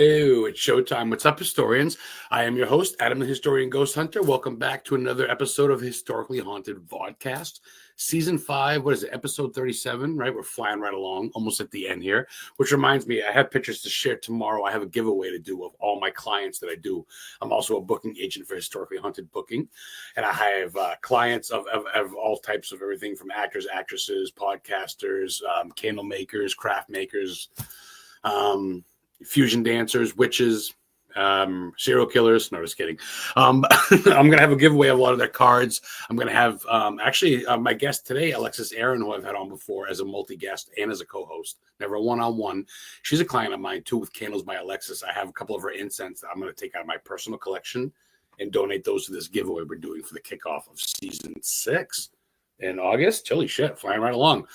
Oh, it's showtime. What's up, historians? I am your host, Adam the Historian Ghost Hunter. Welcome back to another episode of Historically Haunted VODCAST. Season 5, what is it, episode 37, right? We're flying right along, almost at the end here, which reminds me, I have pictures to share tomorrow. I have a giveaway to do of all my clients that I do. I'm also a booking agent for Historically Haunted Booking, and I have clients of all types of everything from actors, actresses, podcasters, candle makers, craft makers, fusion dancers, witches, serial killers. No, just kidding. I'm going to have a giveaway of a lot of their cards. I'm going to have my guest today, ALEXIS, ERIN, who I've had on before as a multi-guest and as a co-host, never one-on-one. She's a client of mine too with Candles by ALEXIS. I have a couple of her incense that I'm going to take out of my personal collection and donate those to this giveaway we're doing for the kickoff of season 6 in August. Holy shit, flying right along.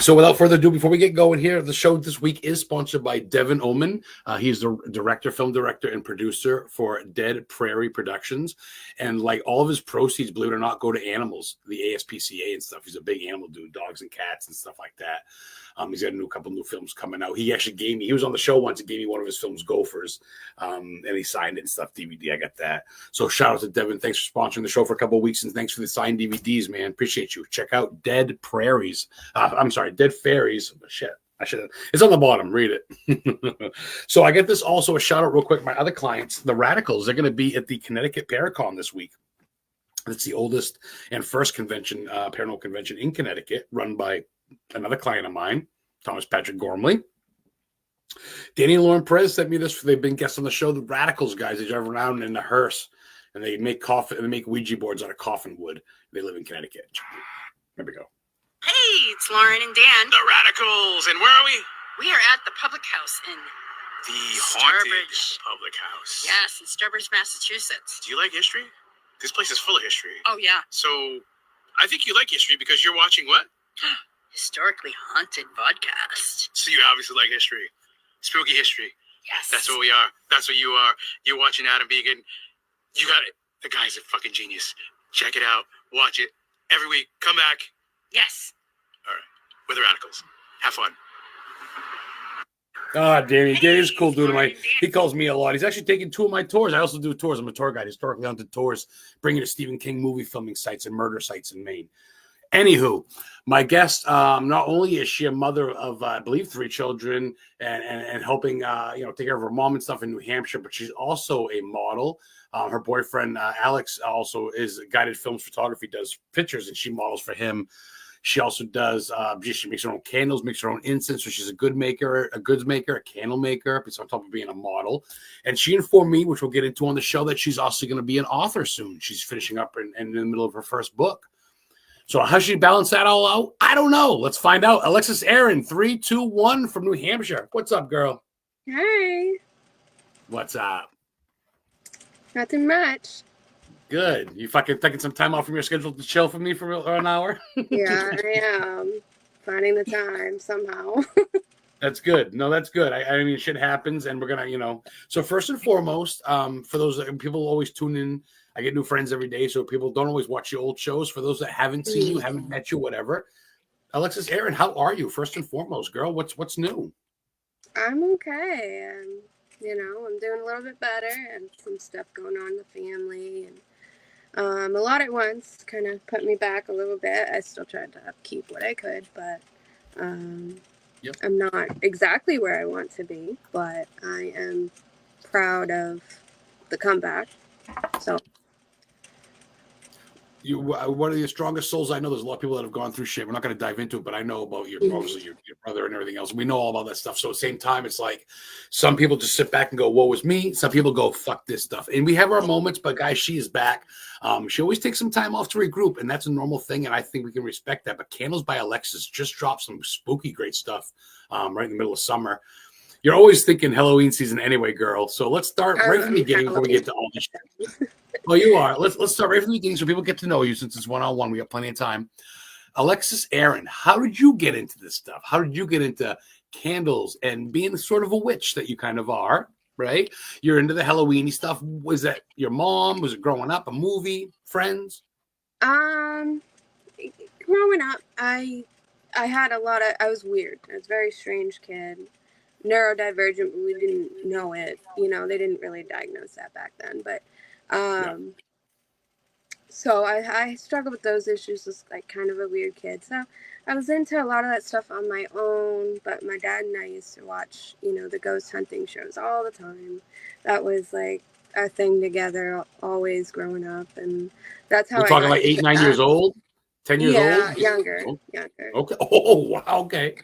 So without further ado, before we get going here, the show this week is sponsored by Devin Oman. He's the film director, and producer for Dead Prairie Productions. And like all of his proceeds, believe it or not, go to animals, the ASPCA and stuff. He's a big animal dude, dogs and cats and stuff like that. He's got a couple new films coming out. He actually he was on the show once and gave me one of his films, Gophers, and he signed it and stuff, DVD. I got that. So shout out to Devin. Thanks for sponsoring the show for a couple of weeks, and thanks for the signed DVDs, man. Appreciate you. Check out Dead Fairies. Shit. It's on the bottom. Read it. So I get this also a shout out real quick. My other clients, the Radicals, they're going to be at the Connecticut Paracon this week. It's the oldest and first convention, paranormal convention in Connecticut, run by another client of mine, Thomas Patrick Gormley. Danny and Lauren Perez sent me this. They've been guests on the show. The Radicals guys, they drive around in a hearse and they make Ouija boards out of coffin wood. They live in Connecticut. There we go. Hey, it's Lauren and Dan. The Radicals. And where are we? We are at the public house in The haunted Sturbridge. public house. Yes, in Sturbridge, Massachusetts. Do you like history? This place is full of history. Oh, yeah. So I think you like history because you're watching what? Historically Haunted VODCAST. So you obviously like history. Spooky history. Yes. That's what we are. That's what you are. You're watching Adam Began. You got it. The guy's a fucking genius. Check it out. Watch it. Every week. Come back. Yes. All right. We're the Radicals. Have fun. Danny. Danny's a cool dude. He calls me a lot. He's actually taking 2 of my tours. I also do tours. I'm a tour guide, historically haunted tours, bringing to Stephen King movie filming sites and murder sites in Maine. Anywho, my guest, not only is she a mother of, I believe, 3 children and helping, take care of her mom and stuff in New Hampshire, but she's also a model. Her boyfriend, Alex, also is guided films photography, does pictures, and she models for him. She also does, she makes her own candles, makes her own incense. So she's a goods maker, a candle maker, on top of being a model. And she informed me, which we'll get into on the show, that she's also going to be an author soon. She's finishing up in the middle of her first book. So how she balance that all out? I don't know. Let's find out. ALEXIS, ERIN, 3, 2, 1 from New Hampshire. What's up, girl? Hi. What's up? Nothing much. Good. You fucking taking some time off from your schedule to chill for me for an hour? Yeah, I am. Finding the time somehow. That's good. No, that's good. I mean, shit happens, and we're gonna, So first and foremost, for those people always tune in, I get new friends every day, so people don't always watch the old shows. For those that haven't seen you, haven't met you, whatever. ALEXIS, ERIN, how are you? First and foremost, girl, what's new? I'm okay, and I'm doing a little bit better, and some stuff going on in the family, and a lot at once kind of put me back a little bit. I still tried to upkeep what I could, but Yep. I'm not exactly where I want to be, but I am proud of the comeback. So You one of the strongest souls I know. There's a lot of people that have gone through shit. We're not going to dive into it, but I know about your obviously your brother and everything else. We know all about that stuff. So at the same time, it's like some people just sit back and go, "Woe is me." Some people go, "Fuck this stuff." And we have our moments, but guys, she is back. She always takes some time off to regroup, and that's a normal thing. And I think we can respect that. But Candles by ALEXIS just dropped some spooky, great stuff right in the middle of summer. You're always thinking Halloween season anyway, girl. So let's start right from the beginning before we get to all this shit. Well, you are. Let's start right from the beginning so people get to know you since it's one-on-one. We got plenty of time. ALEXIS, ERIN, how did you get into this stuff? How did you get into candles and being sort of a witch that you kind of are, right? You're into the Halloween stuff. Was that your mom? Was it growing up? A movie? Friends? growing up, I had a lot of, I was weird. I was a very strange kid. neurodivergent, but we didn't know it. You know, they didn't really diagnose that back then. But Yeah. so I struggled with those issues as like kind of a weird kid. So I was into a lot of that stuff on my own, but my dad and I used to watch, you know, the ghost hunting shows all the time. That was like a thing together always growing up, and that's how We're I talking got like 8, into 9 years old, 10 years old. Yeah, younger, Oh, younger. okay. Oh, wow. Okay.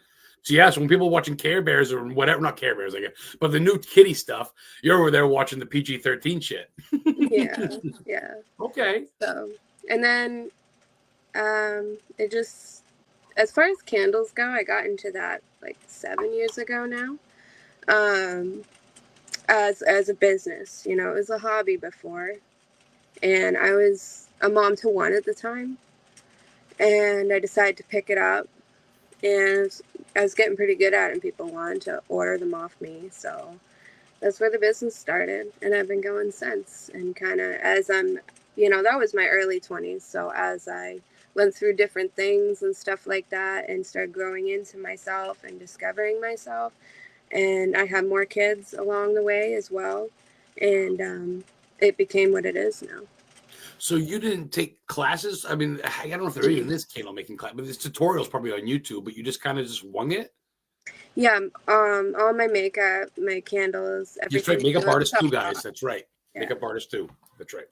So yeah, so when people are watching Care Bears or whatever, not Care Bears, I guess, but the new kitty stuff, you're over there watching the PG-13 shit. Yeah, yeah. Okay. So, and then it just, as far as candles go, I got into that like 7 years ago now. Um, as a business, you know, it was a hobby before, and I was a mom to one at the time, and I decided to pick it up, and I was getting pretty good at it, and people wanted to order them off me, so that's where the business started, and I've been going since. And kind of as I'm, you know, that was my early 20s, so as I went through different things and stuff like that and started growing into myself and discovering myself, and I had more kids along the way as well, and it became what it is now. So you didn't take classes? I mean, I don't know if there even is candle making class, but there's tutorials probably on YouTube, but you just kind of just wung it? Yeah, all my makeup, my candles, That's right. everything. Makeup artist too, Self-taught. guys. That's right. Yeah. Makeup artist too. That's right.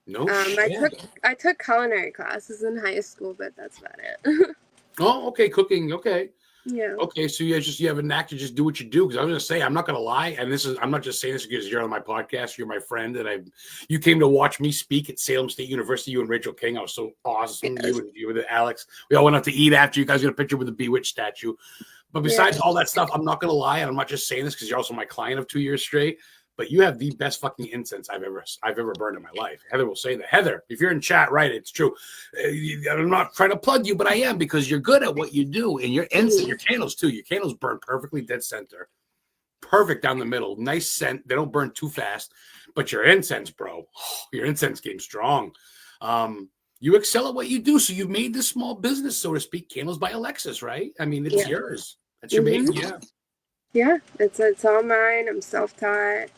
No I shit. took culinary classes in high school, but that's about it. Oh, okay. Cooking. Okay. Yeah. Okay. So you have a knack to just do what you do. Because I was going to say, I'm not going to lie. And I'm not just saying this because you're on my podcast. You're my friend. And you came to watch me speak at Salem State University, you and Rachel King. I was so awesome. Yes. You with Alex. We all went out to eat after. You guys got a picture with the Bewitched statue. But besides all that stuff, I'm not going to lie. And I'm not just saying this because you're also my client of 2 years straight. But you have the best fucking incense I've ever burned in my life. Heather will say that. Heather, if you're in chat, right, it's true. I'm not trying to plug you, but I am, because you're good at what you do. And your incense, your candles too. Your candles burn perfectly dead center. Perfect down the middle. Nice scent. They don't burn too fast. But your incense, bro, your incense game's strong. You excel at what you do. So you've made this small business, so to speak, Candles by Alexis, right? I mean, it's yours. That's your baby. Yeah. Yeah, it's all mine. I'm self-taught,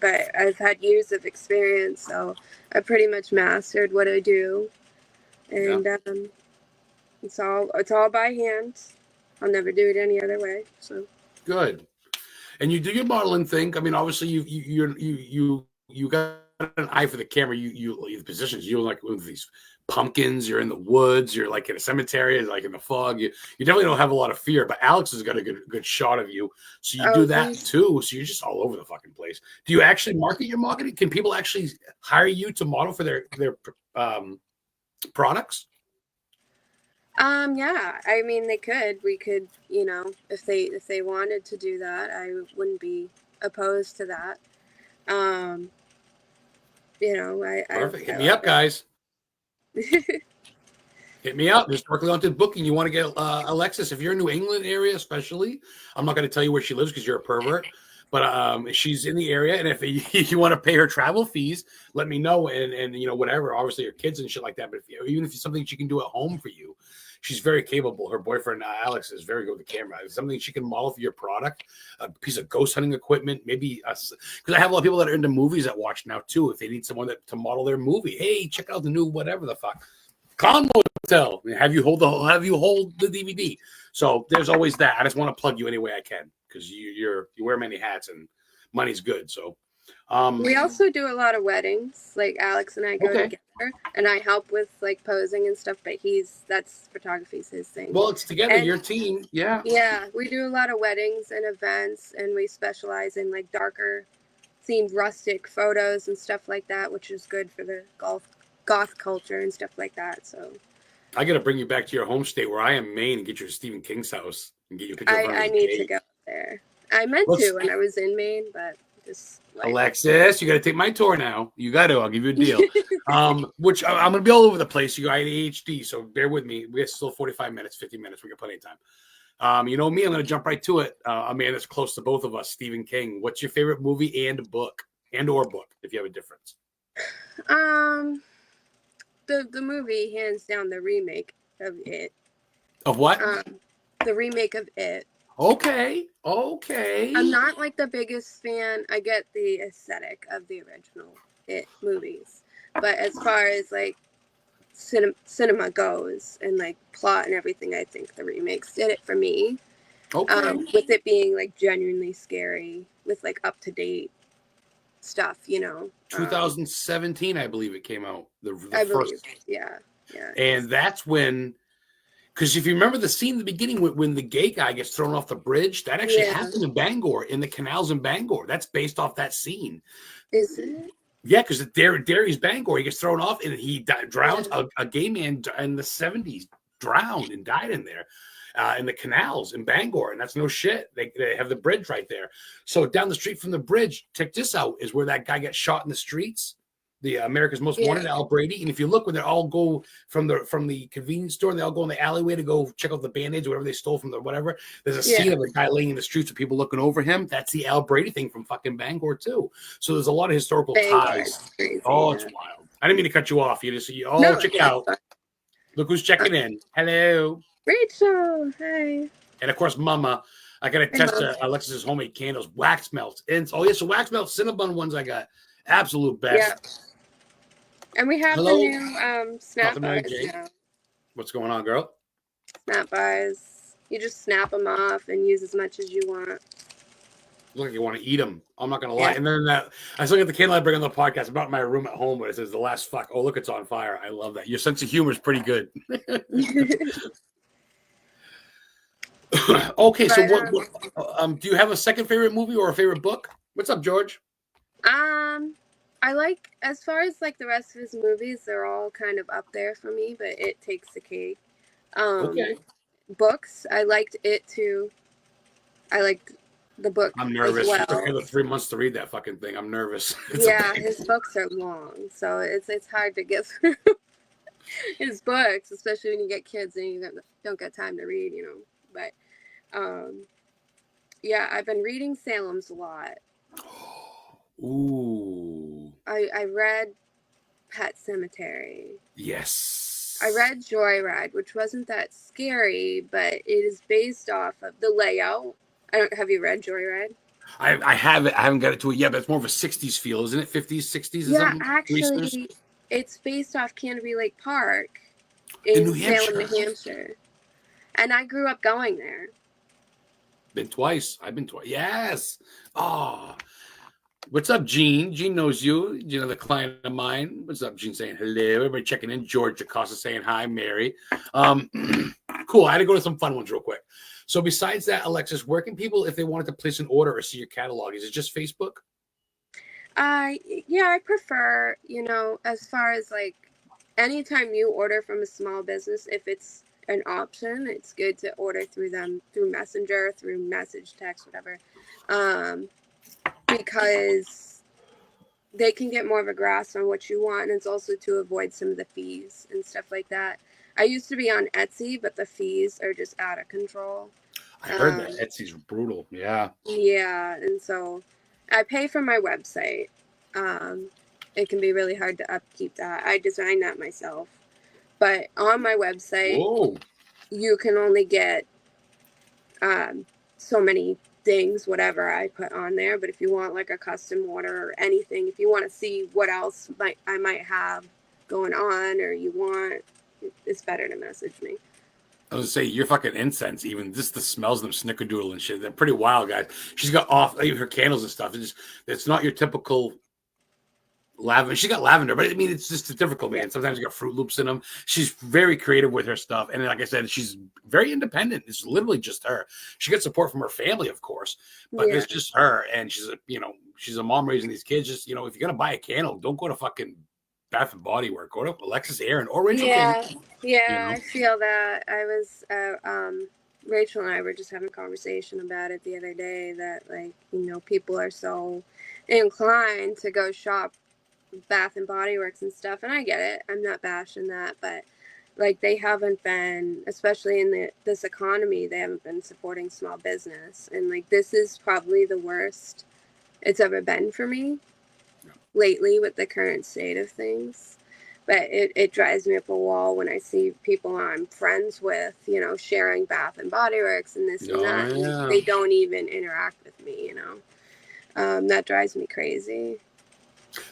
but I've had years of experience, so I pretty much mastered what I do, and it's all by hand. I'll never do it any other way. So good. And you do your modeling thing. I mean, obviously, you got an eye for the camera. You positions. You like with these pumpkins. You're in the woods. You're like in a cemetery. Like in the fog. You definitely don't have a lot of fear. But Alex has got a good shot of you. So you do that too. So you're just all over the fucking place. Do you actually market your marketing? Can people actually hire you to model for their products? Yeah. I mean, they could. We could. You know, if they wanted to do that, I wouldn't be opposed to that. You know, Perfect. Hit me up, guys. Hit me up. Historically Haunted Booking. You want to get Alexis, if you're in New England area, especially. I'm not going to tell you where she lives because you're a pervert. But she's in the area, and if you want to pay her travel fees, let me know. And you know, whatever. Obviously, your kids and shit like that. But even if it's something she can do at home for you, she's very capable. Her boyfriend Alex is very good with the camera. It's something she can model for your product, a piece of ghost hunting equipment, maybe because I have a lot of people that are into movies that watch now too. If they need someone to model their movie, hey, check out the new whatever the fuck. Clown Motel. Have you hold the DVD? So there's always that. I just want to plug you any way I can because you wear many hats and money's good. So we also do a lot of weddings. Like Alex and I go together, and I help with like posing and stuff. But that's photography's his thing. Well, it's together, and your team, yeah. Yeah, we do a lot of weddings and events, and we specialize in like darker themed rustic photos and stuff like that, which is good for the goth culture and stuff like that. So I got to bring you back to your home state where I am, Maine, and get you to Stephen King's house and get you a picture of I need to go there. I meant to when I was in Maine, but just Alexis, you got to take my tour now. You got to. I'll give you a deal. Which I'm going to be all over the place. You got ADHD, so bear with me. We have still 45 minutes, 50 minutes. We got plenty of time. You know me, I'm going to jump right to it. A man that's close to both of us, Stephen King. What's your favorite movie and book, or book, if you have a difference? The movie, hands down, the remake of It. Of what? The remake of It. Okay. Okay. I'm not like the biggest fan. I get the aesthetic of the original movies, but as far as like cinema goes and like plot and everything, I think the remakes did it for me. Okay. With it being like genuinely scary with like up to date stuff, 2017, I believe it came out. The I first, believe, yeah. and that's when, because if you remember the scene in the beginning when the gay guy gets thrown off the bridge, that actually happened in Bangor, in the canals in Bangor. That's based off that scene. Is it? Yeah, because Derry's Bangor, he gets thrown off and he drowns. A gay man in the 70s drowned and died in there. In the canals in Bangor, and that's no shit. They have the bridge right there. So down the street from the bridge, check this out, is where that guy gets shot in the streets. The America's Most Wanted, Al Brady. And if you look, when they all go from the convenience store and they all go in the alleyway to go check out the band-aids or whatever they stole from the whatever, there's a scene of a guy laying in the streets with people looking over him. That's the Al Brady thing from fucking Bangor too. So there's a lot of historical ties. Crazy, oh, it's wild. I didn't mean to cut you off. You just check it out. Look who's checking in. Hello. Rachel, hey. And of course, Mama. I got to test Alexis's homemade candles, wax melts. And so wax melts, Cinnabon ones I got. Absolute best. Yeah. And we have the new snap bars now. What's going on, girl? Snap bars. You just snap them off and use as much as you want. Look like you want to eat them. I'm not going to lie. And then I still got the candle I bring on the podcast about my room at home, but it says the last fuck. Oh, look, it's on fire. I love that. Your sense of humor is pretty good. Okay, so what do you have a second favorite movie or a favorite book? What's up, George? I like, as far as like the rest of his movies, they're all kind of up there for me, but It takes the cake. Okay. Books, I liked It too. I liked the book. I'm nervous. As It took well. me 3 months to read that fucking thing. I'm nervous. His books are long, so it's hard to get through his books, especially when you get kids and you don't get time to read, But I've been reading Salem's a lot. Ooh. I read Pet Sematary. Yes. I read Joyride, which wasn't that scary, but it is based off of the layout. Have you read Joyride? I haven't got it to it yet, but it's more of a 60s feel, isn't it? 50s, 60s? Yeah, actually, it's based off Canterbury Lake Park in New Hampshire. Salem, New Hampshire. And I grew up going there. Been twice. I've been twice. Yes. Oh. What's up, Gene? Gene knows you. You know, the client of mine. What's up, Gene? Saying hello. Everybody checking in. George Acosta saying hi, Mary. Cool. I had to go to some fun ones real quick. So besides that, Alexis, where can people, if they wanted to place an order or see your catalog, is it just Facebook? Yeah, I prefer, as far as like anytime you order from a small business, if it's an option, it's good to order through them, through Messenger, through message, text, whatever. Because they can get more of a grasp on what you want, and it's also to avoid some of the fees and stuff like that. I used to be on Etsy, but the fees are just out of control. I heard that Etsy's brutal. Yeah. Yeah, and so I pay for my website. It can be really hard to upkeep that. I designed that myself. But on my website, you can only get so many things, whatever I put on there. But if you want like a custom order or anything, if you want to see what else I might have going on, or you want, it's better to message me. I was gonna say, you're fucking incense, even just the smells of them snickerdoodle and shit. They're pretty wild, guys. She's got her candles and stuff. It's not your typical lavender. She got lavender, but I mean, it's just typical, man. Sometimes you got Fruit Loops in them. She's very creative with her stuff. And like I said, she's very independent. It's literally just her. She gets support from her family, of course, but it's just her. And she's a mom raising these kids. Just, if you're going to buy a candle, don't go to fucking Bath and Body Works. Go to Alexis, ERIN, or Rachel. Yeah, I feel that. I was, Rachel and I were just having a conversation about it the other day that, like, people are so inclined to go shop Bath and Body Works and stuff, and I get it. I'm not bashing that, but like they haven't been, especially in this economy, they haven't been supporting small business, and like this is probably the worst it's ever been for me lately with the current state of things. But it drives me up a wall when I see people I'm friends with, you know, sharing Bath and Body Works and this and that. And they don't even interact with me, you know. That drives me crazy.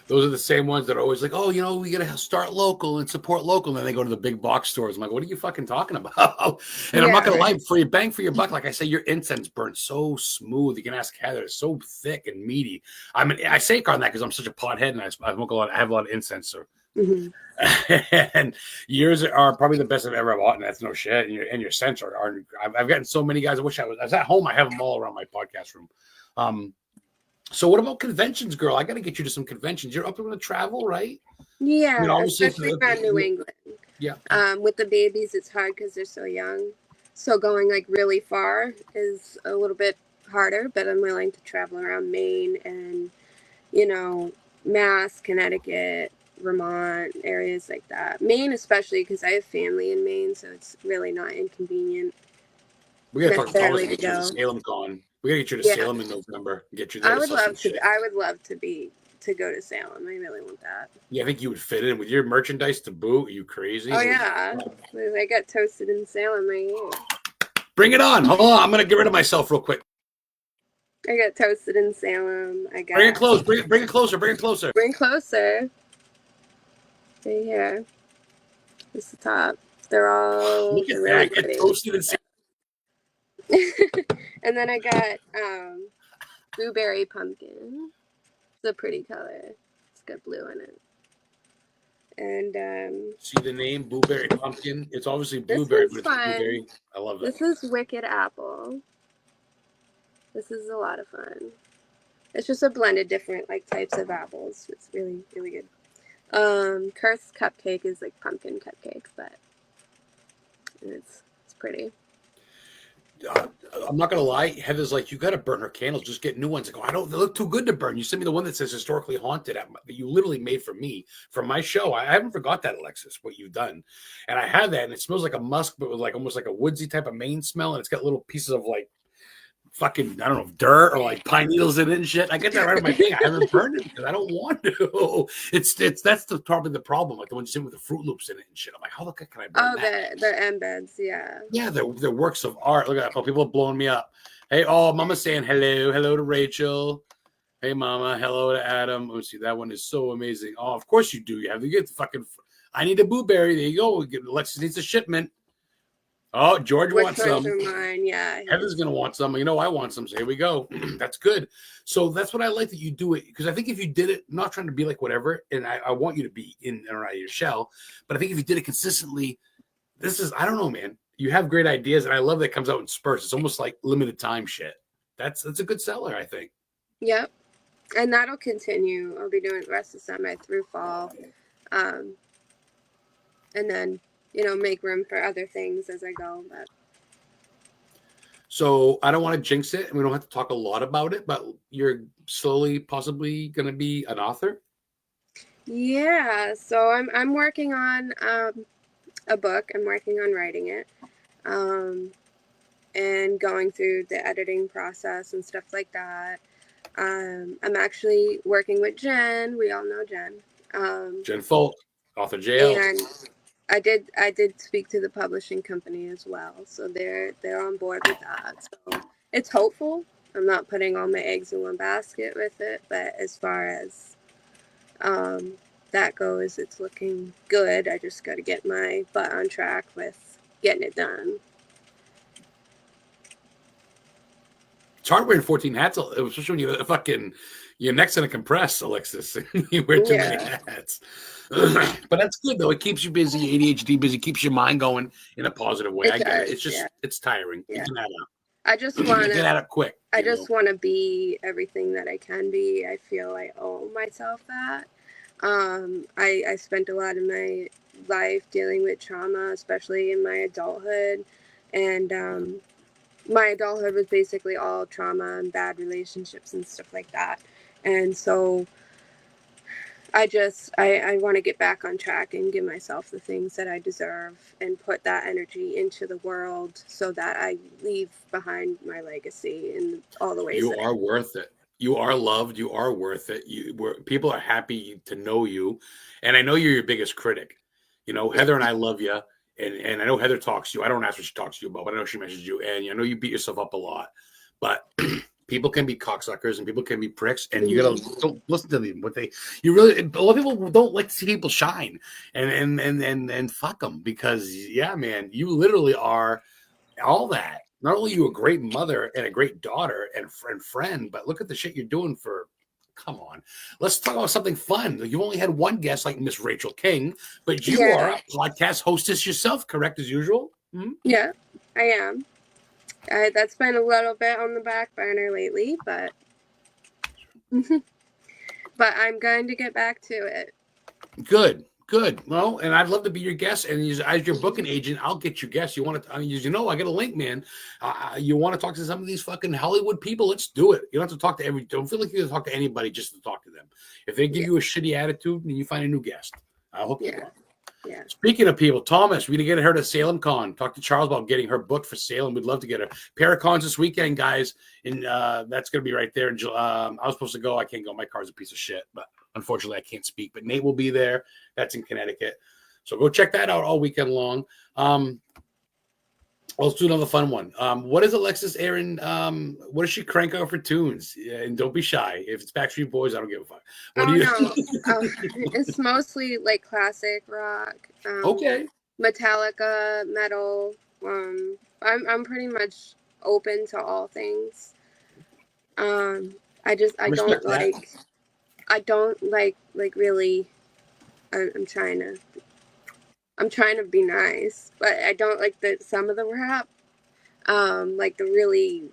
Those are the same ones that are always like, oh, you know, we got to start local and support local. And then they go to the big box stores. I'm like, what are you fucking talking about? And I'm not going to lie, for your bang for your buck, like I say, your incense burns so smooth. You can ask Heather, it's so thick and meaty. I mean, I say on that because I'm such a pothead and I smoke a lot. I have a lot of incense. So. And yours are probably the best I've ever bought, and that's no shit. And your scents are I've gotten so many guys. I wish I was at home. I have them all around my podcast room. So what about conventions, girl? I got to get you to some conventions. You're up to travel, right? Yeah, I mean, especially around New England. Yeah. With the babies, it's hard because they're so young. So going like really far is a little bit harder, but I'm willing to travel around Maine and, you know, Mass, Connecticut, Vermont, areas like that. Maine especially because I have family in Maine, so it's really not inconvenient. We got to talk necessarily to to go. Salem Con. We got to get you to Salem in November. Get you there. I would love to go to Salem. I really want that. Yeah, I think you would fit in with your merchandise to boot. Are you crazy? Oh yeah, I got toasted in Salem right here. Bring it on. Hold on, I'm gonna get rid of myself real quick. I got toasted in Salem. I got. Bring it close. Bring it closer. Bring it closer. Bring closer. Right here. This is the top. They're all. Look at that. I get toasted in Salem. And then I got blueberry pumpkin. It's a pretty color. It's got blue in it. And see the name blueberry pumpkin? It's obviously blueberry, but it's blueberry. I love it. This is wicked apple. This is a lot of fun. It's just a blend of different like types of apples. It's really, really good. Cursed cupcake is like pumpkin cupcake, but it's pretty. I'm not gonna lie, Heather's like, you gotta burn her candles, just get new ones. I go, they look too good to burn. You sent me the one that says historically haunted that you literally made for me for my show. I haven't forgot that, Alexis, what you've done. And I have that, and it smells like a musk, but with like almost like a woodsy type of Maine smell, and it's got little pieces of like fucking, I don't know, dirt or like pine needles in it and shit. I get that right on my thing. I haven't burned it because I don't want to. That's probably the problem. Like the ones you see with the Fruit Loops in it and shit. I'm like, how the heck can I burn that? Oh, they're embeds, yeah. Yeah, they're works of art. Look at that. Oh, people are blowing me up. Hey, Mama's saying hello. Hello to Rachel. Hey, Mama. Hello to Adam. Let me see. That one is so amazing. Oh, of course you do. You have to get the fucking. I need a blueberry. There you go. Alexis needs a shipment. Oh, George wants some. Mine? Yeah. Heather's going to want some. You know, I want some. So here we go. That's good. So that's what I like that you do it. Because I think if you did it, not trying to be like whatever, and I want you to be in and around your shell, but I think if you did it consistently, I don't know, man. You have great ideas, and I love that it comes out in spurts. It's almost like limited time shit. That's a good seller, I think. Yep. And that'll continue. I'll be doing it the rest of the summer through fall. And then, you know, make room for other things as I go. But. So I don't want to jinx it, and we don't have to talk a lot about it, but you're slowly possibly going to be an author? Yeah. So I'm working on a book. I'm working on writing it. And going through the editing process and stuff like that. I'm actually working with Jen. We all know Jen. Jen Folk, author jail. And I did speak to the publishing company as well, so they're on board with that. So it's hopeful. I'm not putting all my eggs in one basket with it, but as far as that goes, it's looking good. I just got to get my butt on track with getting it done. It's hard wearing 14 hats, especially when you're fucking your neck's in a compress, Alexis. You wear too many hats. But that's good though. It keeps you busy, ADHD busy, keeps your mind going in a positive way. I get it. It's just it's tiring. Yeah. You can add up. I just want to get at it quick. I just want to be everything that I can be. I feel I owe myself that. I spent a lot of my life dealing with trauma, especially in my adulthood, and my adulthood was basically all trauma and bad relationships and stuff like that. And so I want to get back on track and give myself the things that I deserve and put that energy into the world so that I leave behind my legacy in all the ways. You are worth it. You are loved. You are worth it. People are happy to know you, and I know you're your biggest critic. You know, Heather and I love you, and I know Heather talks to you. I don't ask what she talks to you about, but I know she mentions you, and I know you beat yourself up a lot. But people can be cocksuckers, and people can be pricks, and you gotta don't listen to them. A lot of people don't like to see people shine, and fuck them because yeah, man, you literally are all that. Not only are you a great mother and a great daughter and friend, but look at the shit you're doing for. Come on, let's talk about something fun. You only had one guest like Miss Rachel King, but you are a podcast hostess yourself, correct as usual? Mm-hmm. Yeah, I am. That's been a little bit on the back burner lately, but I'm going to get back to it. Good. Well, and I'd love to be your guest. And as your booking agent, I'll get your guests. You want to? I mean, you know, I got a link, man. You want to talk to some of these fucking Hollywood people? Let's do it. You don't have to talk to Don't feel like you have to talk to anybody just to talk to them. If they give you a shitty attitude, then you find a new guest. I hope you are. Yeah. Speaking of people, Thomas, we're gonna get her to Salem Con. Talk to Charles about getting her booked for Salem. We'd love to get her. Paracons this weekend, guys, and that's gonna be right there. I was supposed to go. I can't go. My car's a piece of shit, but unfortunately, I can't speak. But Nate will be there. That's in Connecticut, so go check that out all weekend long. Let's do another fun one. What is Alexis ERIN? What does she crank out for tunes? Yeah, and don't be shy. If it's Backstreet Boys, I don't give a fuck. What do you? No. It's mostly like classic rock. Okay. Metallica, metal. I'm pretty much open to all things. I don't like really. I'm trying to be nice, but I don't like some of the rap. Like the really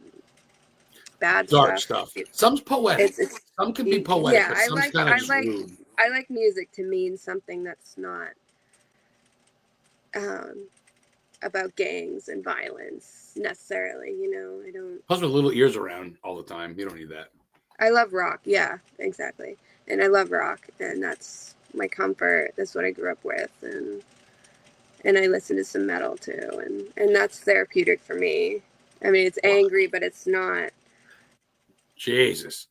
bad dark stuff. Some's poetic. Some can be poetic. Yeah, I like music to mean something that's not about gangs and violence necessarily. You know, I don't. Plus, with little ears around all the time, you don't need that. I love rock. Yeah, exactly. And I love rock, and that's my comfort. That's what I grew up with, and I listen to some metal too, and that's therapeutic for me. I mean, it's angry, but it's not. Jesus,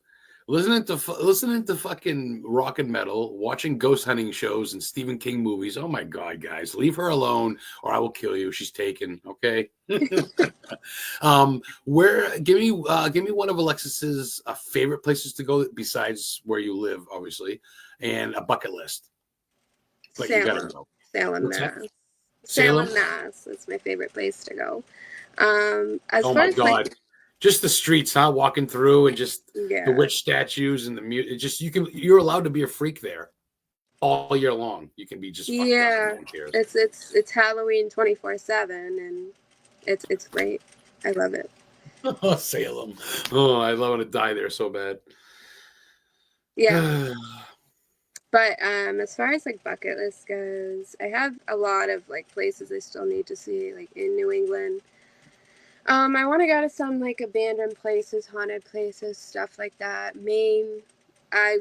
listening to fucking rock and metal, watching ghost hunting shows and Stephen King movies. Oh my God, guys, leave her alone, or I will kill you. She's taken. Okay. Give me one of Alexis's favorite places to go besides where you live, obviously, and a bucket list. Like Salem. You gotta go. Salem, Mass. Salem, Mass. That's my favorite place to go. Oh my God. Just the streets, huh? Walking through and just the witch statues and the music. Just you're allowed to be a freak there all year long. You can be just fucked up. No one cares. It's Halloween 24/7, and it's great. I love it. Oh, Salem. Oh, I want to die there so bad. Yeah. But as far as like bucket list goes, I have a lot of like places I still need to see, like in New England. I want to go to some like abandoned places, haunted places, stuff like that. Maine, I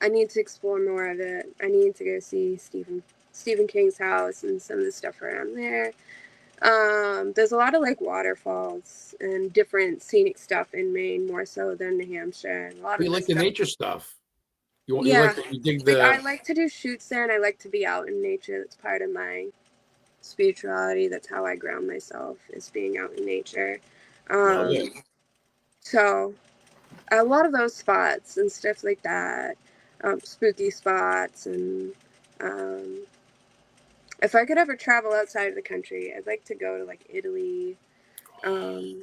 need to explore more of it. I need to go see Stephen King's house and some of the stuff around there. There's a lot of like waterfalls and different scenic stuff in Maine, more so than New Hampshire. And a lot you of like the nature stuff. You dig I like to do shoots there, and I like to be out in nature. That's part of my spirituality. That's how I ground myself, is being out in nature. So a lot of those spots and stuff like that, spooky spots, and if I could ever travel outside of the country, I'd like to go to like Italy. I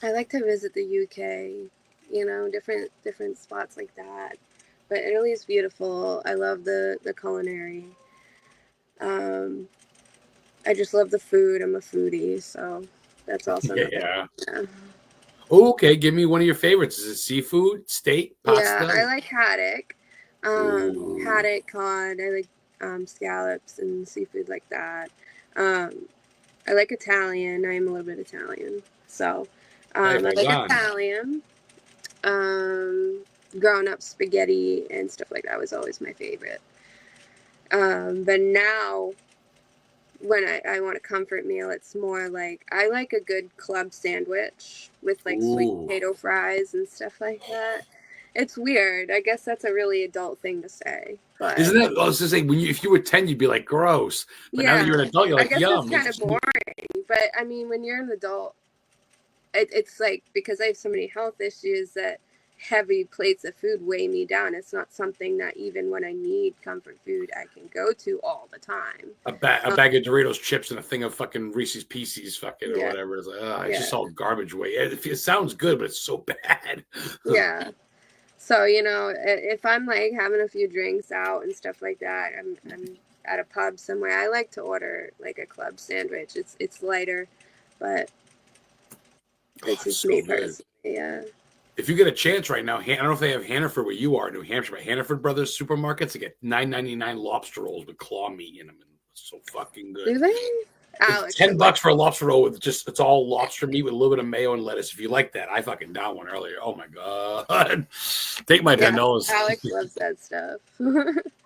like to visit the UK, you know, different spots like that. But Italy is beautiful. I love the culinary. I just love the food. I'm a foodie, so that's also yeah. Okay, give me one of your favorites. Is it seafood, steak, pasta? Yeah, I like haddock. Haddock, cod. I like scallops and seafood like that. I like Italian. I am a little bit Italian, so I like Italian. Growing up, spaghetti and stuff like that was always my favorite. But now, when I want a comfort meal, it's more like I like a good club sandwich with like sweet Ooh. potato fries and stuff like that. It's weird. I guess that's a really adult thing to say, but Isn't that? I was gonna say if you were 10, you'd be like gross, but now that yeah, you're an adult, you're I like guess yum. it's kind of boring. But I mean, when you're an adult, it's like, because I have so many health issues that heavy plates of food weigh me down. It's not something that even when I need comfort food, I can go to all the time. A bag of Doritos chips and a thing of fucking Reese's Pieces, fucking or Yeah. whatever. It's like, it's Yeah. just all garbage weight. It sounds good, but it's so bad. Yeah. So, you know, if I'm like having a few drinks out and stuff like that, I'm at a pub somewhere, I like to order like a club sandwich. It's lighter, but it's just so me good. personally. Yeah. If you get a chance right now, I don't know if they have Hannaford where you are, New Hampshire, but Hannaford Brothers supermarkets, they get $9.99 lobster rolls with claw meat in them. And it's so fucking good. Do they? It's $10 for a lobster roll with it's all lobster meat with a little bit of mayo and lettuce. If you like that, I fucking down one earlier. Oh my god, take my $10. Alex loves that stuff.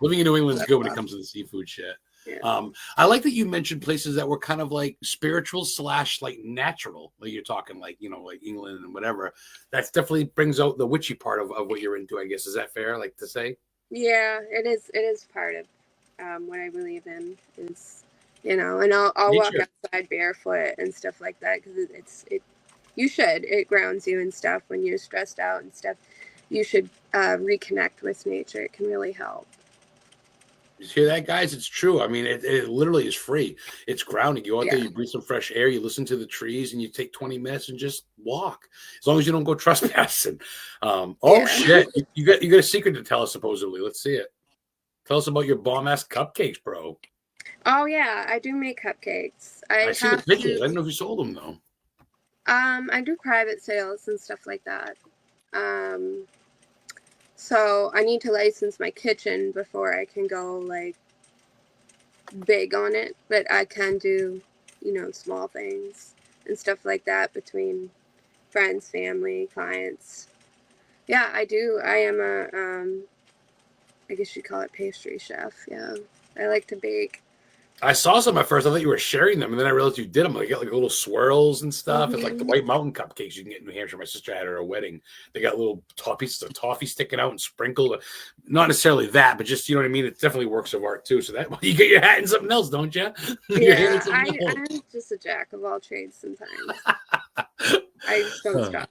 Living in New England's good when it comes to the seafood shit. Yeah. I like that you mentioned places that were kind of like spiritual / like natural. Like you're talking like, you know, like England and whatever. That definitely brings out the witchy part of what you're into, I guess. Is that fair, like to say? Yeah, it is. It is part of what I believe in is, you know, and I'll walk outside barefoot and stuff like that because you should. It grounds you and stuff when you're stressed out and stuff. You should reconnect with nature. It can really help. You hear that, guys? It's true. I mean, it literally is free. It's grounding. You go out there, you breathe some fresh air, you listen to the trees, and you take 20 minutes and just walk. As long as you don't go trespassing. Shit! You got a secret to tell us. Supposedly, let's see it. Tell us about your bomb ass cupcakes, bro. Oh yeah, I do make cupcakes. I see the pictures. I didn't know if you sold them though. I do private sales and stuff like that. So I need to license my kitchen before I can go like big on it, but I can do, you know, small things and stuff like that between friends, family, clients. Yeah, I do. I am a, I guess you'd call it pastry chef. Yeah, I like to bake. I saw some at first. I thought you were sharing them, and then I realized you did them. They got like little swirls and stuff. It's like the White Mountain cupcakes you can get in New Hampshire. My sister had her at a wedding. They got little pieces of toffee sticking out and sprinkled. Not necessarily that, but just, you know what I mean? It definitely works of art too. So that you get your hat in something else, don't you? Yeah, I'm just a jack of all trades sometimes. I just don't stop.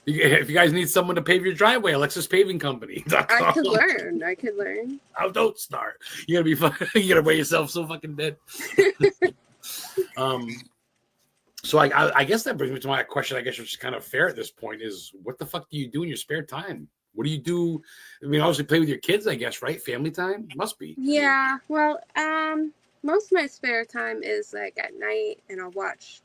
If you guys need someone to pave your driveway, Alexis Paving Company. I could learn. Oh, don't start. You're gonna be fucking. You're gonna weigh yourself so fucking dead. So I guess that brings me to my question. I guess which is kind of fair at this point is what the fuck do you do in your spare time? What do you do? I mean, obviously play with your kids, I guess, right? Family time must be. Yeah. Well, most of my spare time is like at night, and I'll watch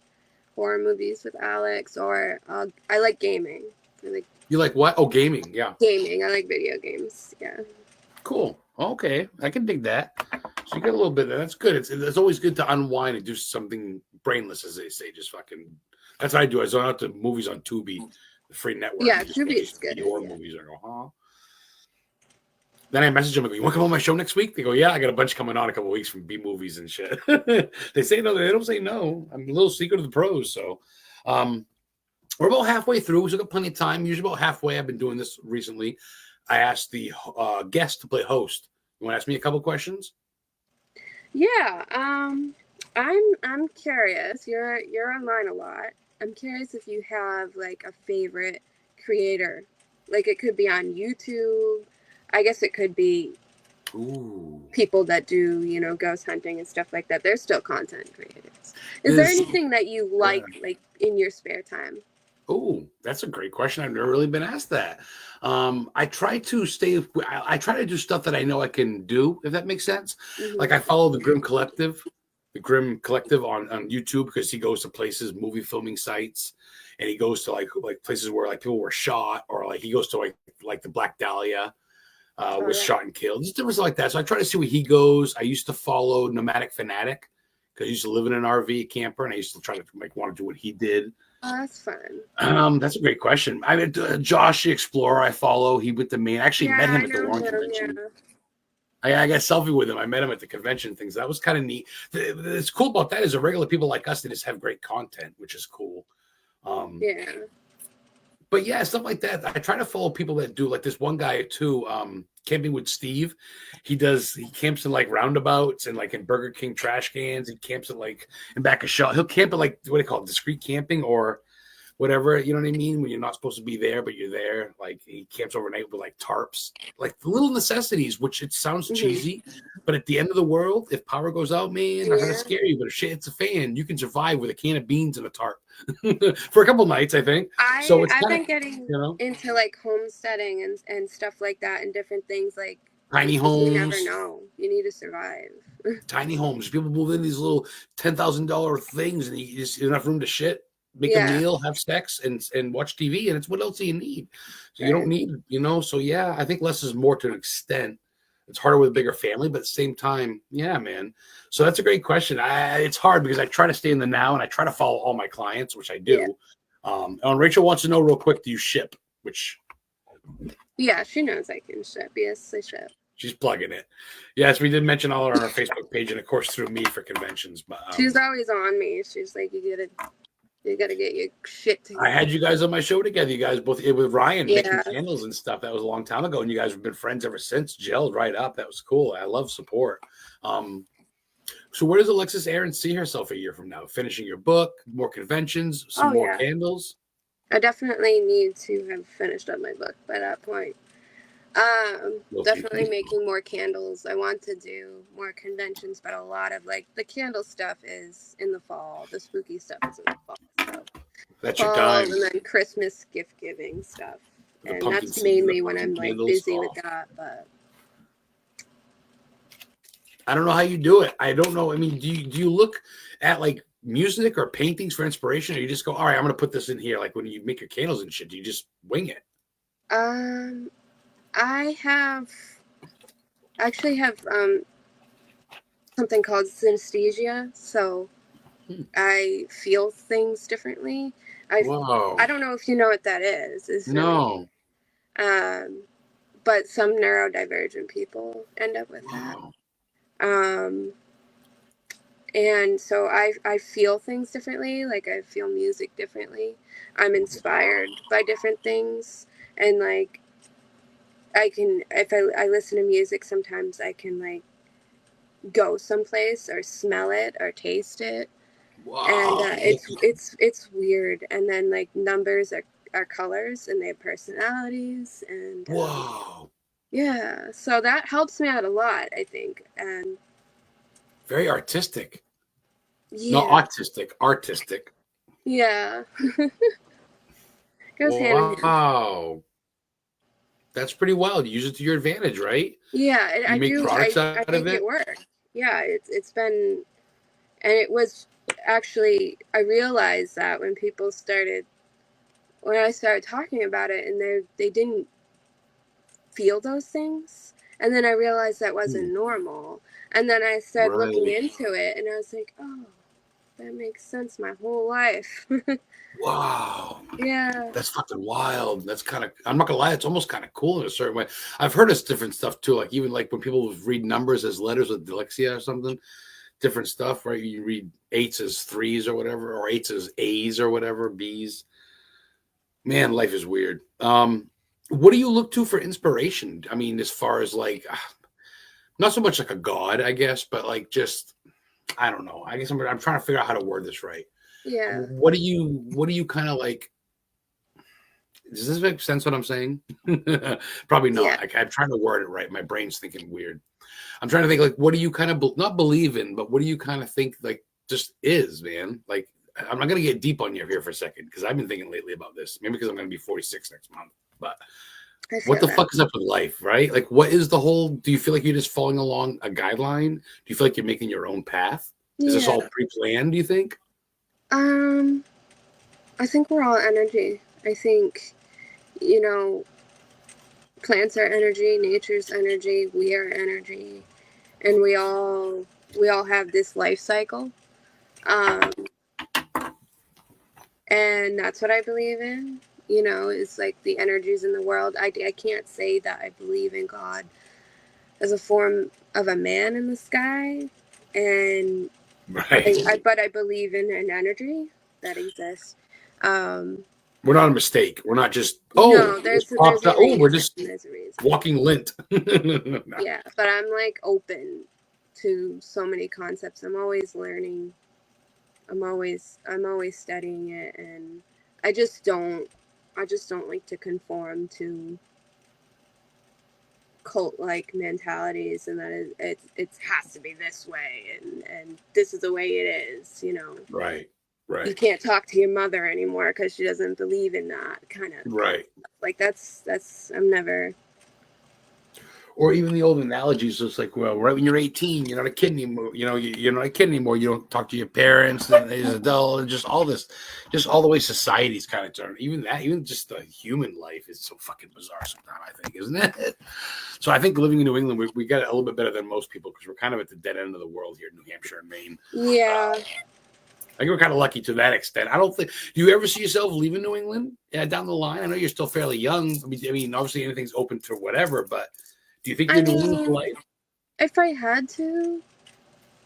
horror movies with Alex, or I like gaming. You like what? Oh, gaming. Yeah. Gaming. I like video games. Yeah. Cool. Okay, I can dig that. So you got a little bit. That's good. It's always good to unwind and do something brainless, as they say. Just fucking. That's what I do. I zone out to movies on Tubi, the free network. Yeah, Tubi is good. Horror movies. I go, huh? Then I message them. I go, you want to come on my show next week? They go, yeah. I got a bunch coming on a couple of weeks from B movies and shit. They say no. They don't say no. I'm a little secret of the pros. So, we're about halfway through. We've got plenty of time. Usually about halfway. I've been doing this recently. I asked the guest to play host. You want to ask me a couple questions? Yeah. I'm curious. You're online a lot. I'm curious if you have like a favorite creator. Like it could be on YouTube. I guess it could be people that do, you know, ghost hunting and stuff like that. They're still content creators. Is there anything that you like in your spare time? Oh, that's a great question. I've never really been asked that. I try to do stuff that I know I can do, if that makes sense. Mm-hmm. Like I follow the Grim Collective on YouTube because he goes to places, movie filming sites, and he goes to like places where like people were shot, or like he goes to like the Black Dahlia was shot and killed. Just different stuff like that. So I try to see where he goes. I used to follow Nomadic Fanatic because I used to live in an RV camper, and I used to try to want to do what he did. Oh, that's fun. That's a great question. I mean, Josh the Explorer, I follow. He with the main. I actually met him at the launch convention. I got a selfie with him. I met him at the convention things. That was kind of neat. It's cool about that is the regular people like us that just have great content, which is cool. Yeah. But yeah, stuff like that. I try to follow people that do like this one guy too. Camping with Steve. He camps in like roundabouts and like in Burger King trash cans. He camps in like in back of shop. He'll camp at like what do they call it? Discreet camping or whatever, you know what I mean? When you're not supposed to be there, but you're there. Like he camps overnight with like tarps, like the little necessities, which it sounds cheesy, but at the end of the world, if power goes out, man, I'm gonna scare you, but if shit hits a fan, you can survive with a can of beans and a tarp for a couple nights, I think. I've been getting into like homesteading and stuff like that and different things like tiny homes. You never know. You need to survive. Tiny homes. People move in these little $10,000 things and you just enough room to shit. Make a meal, have sex, and watch TV, and it's what else do you need? So you don't need, So yeah, I think less is more to an extent. It's harder with a bigger family, but at the same time, yeah, man. So that's a great question. It's hard because I try to stay in the now, and I try to follow all my clients, which I do. Yeah. And Rachel wants to know real quick: do you ship? Which, yeah, she knows I can ship. Yes, I ship. She's plugging it. Yes, we did mention all on our Facebook page, and of course through me for conventions. But she's always on me. She's like, you gotta get your shit together. I had you guys on my show together. You guys both with Ryan making candles and stuff. That was a long time ago, and you guys have been friends ever since. Gelled right up. That was cool. I love support. So where does Alexis ERIN see herself a year from now? Finishing your book, more conventions, some more candles? I definitely need to have finished up my book by that point. Definitely making more candles. I want to do more conventions, but a lot of like the candle stuff is in the fall. The spooky stuff is in the fall. So that's your time. And then Christmas gift giving stuff. And that's mainly when I'm like busy with that. But I don't know how you do it. I don't know. I mean, do you look at like music or paintings for inspiration, or you just go, all right, I'm gonna put this in here? Like when you make your candles and shit, do you just wing it? I actually have something called synesthesia, so I feel things differently. I don't know if you know what that is. No. But some neurodivergent people end up with that. And so I feel things differently. Like I feel music differently. I'm inspired by different things, and like I can, if I listen to music, sometimes I can like go someplace or smell it or taste it. Wow. And it's weird. And then like numbers are colors and they have personalities and wow. Yeah, so that helps me out a lot, I think. And very artistic. Yeah. Not autistic, artistic. Yeah. Goes hand in hand. Wow. That's pretty wild. You use it to your advantage, right? Yeah, I make products out of it. It work. Yeah, it's been, and it was actually, I realized that when I started talking about it, and they didn't feel those things, and then I realized that wasn't normal, and then I started looking into it, and I was like, oh, that makes sense my whole life. Wow. Yeah. That's fucking wild. That's kind of, I'm not gonna lie, it's almost kind of cool in a certain way. I've heard of different stuff too, like even like when people read numbers as letters with dyslexia or something, different stuff, right? You read 8s as 3s or whatever, or 8s as A's or whatever, B's. Man, life is weird. What do you look to for inspiration? I mean, as far as like, not so much like a god, I guess, but like just, I don't know. I guess I'm trying to figure out how to word this right. Yeah. What do you kind of like? Does this make sense what I'm saying? Probably not. Yeah. I'm trying to word it right. My brain's thinking weird. I'm trying to think like, what do you kind of not believe in, but what do you kind of think like just is, man? Like, I'm not going to get deep on you here for a second because I've been thinking lately about this. Maybe because I'm going to be 46 next month. But what the fuck is up with life, right? Like, what is the whole? Do you feel like you're just following along a guideline? Do you feel like you're making your own path? Is this all pre-planned? Do you think? I think we're all energy. I think, plants are energy, nature's energy, we are energy, and we all have this life cycle. And that's what I believe in. It's like the energies in the world. I can't say that I believe in God. as a form of a man in the sky, and Right. but I believe in an energy that exists. We're not a mistake. We're not just, No, it just there's popped a up. Oh, we're reason. just There's a reason. walking lint. No. Yeah, but I'm like open to so many concepts. I'm always learning. I'm always studying it, and I just don't like to conform to cult like mentalities, and that it has to be this way, and this is the way it is. Right. You Right. can't talk to your mother anymore because she doesn't believe in that kind of Right. like that's I'm never. Or even the old analogies, it's like, well, right when you're 18, you're not a kid anymore. You're not a kid anymore. You don't talk to your parents and as an adult, and just all this, just all the way society's kind of turned. Even just the human life is so fucking bizarre sometimes, I think, isn't it? So I think living in New England, we got it a little bit better than most people because we're kind of at the dead end of the world here in New Hampshire and Maine. Yeah. I think we're kind of lucky to that extent. I don't think. Do you ever see yourself leaving New England down the line? I know you're still fairly young. I mean, obviously anything's open to whatever, but do you think you're New England for life? If I had to,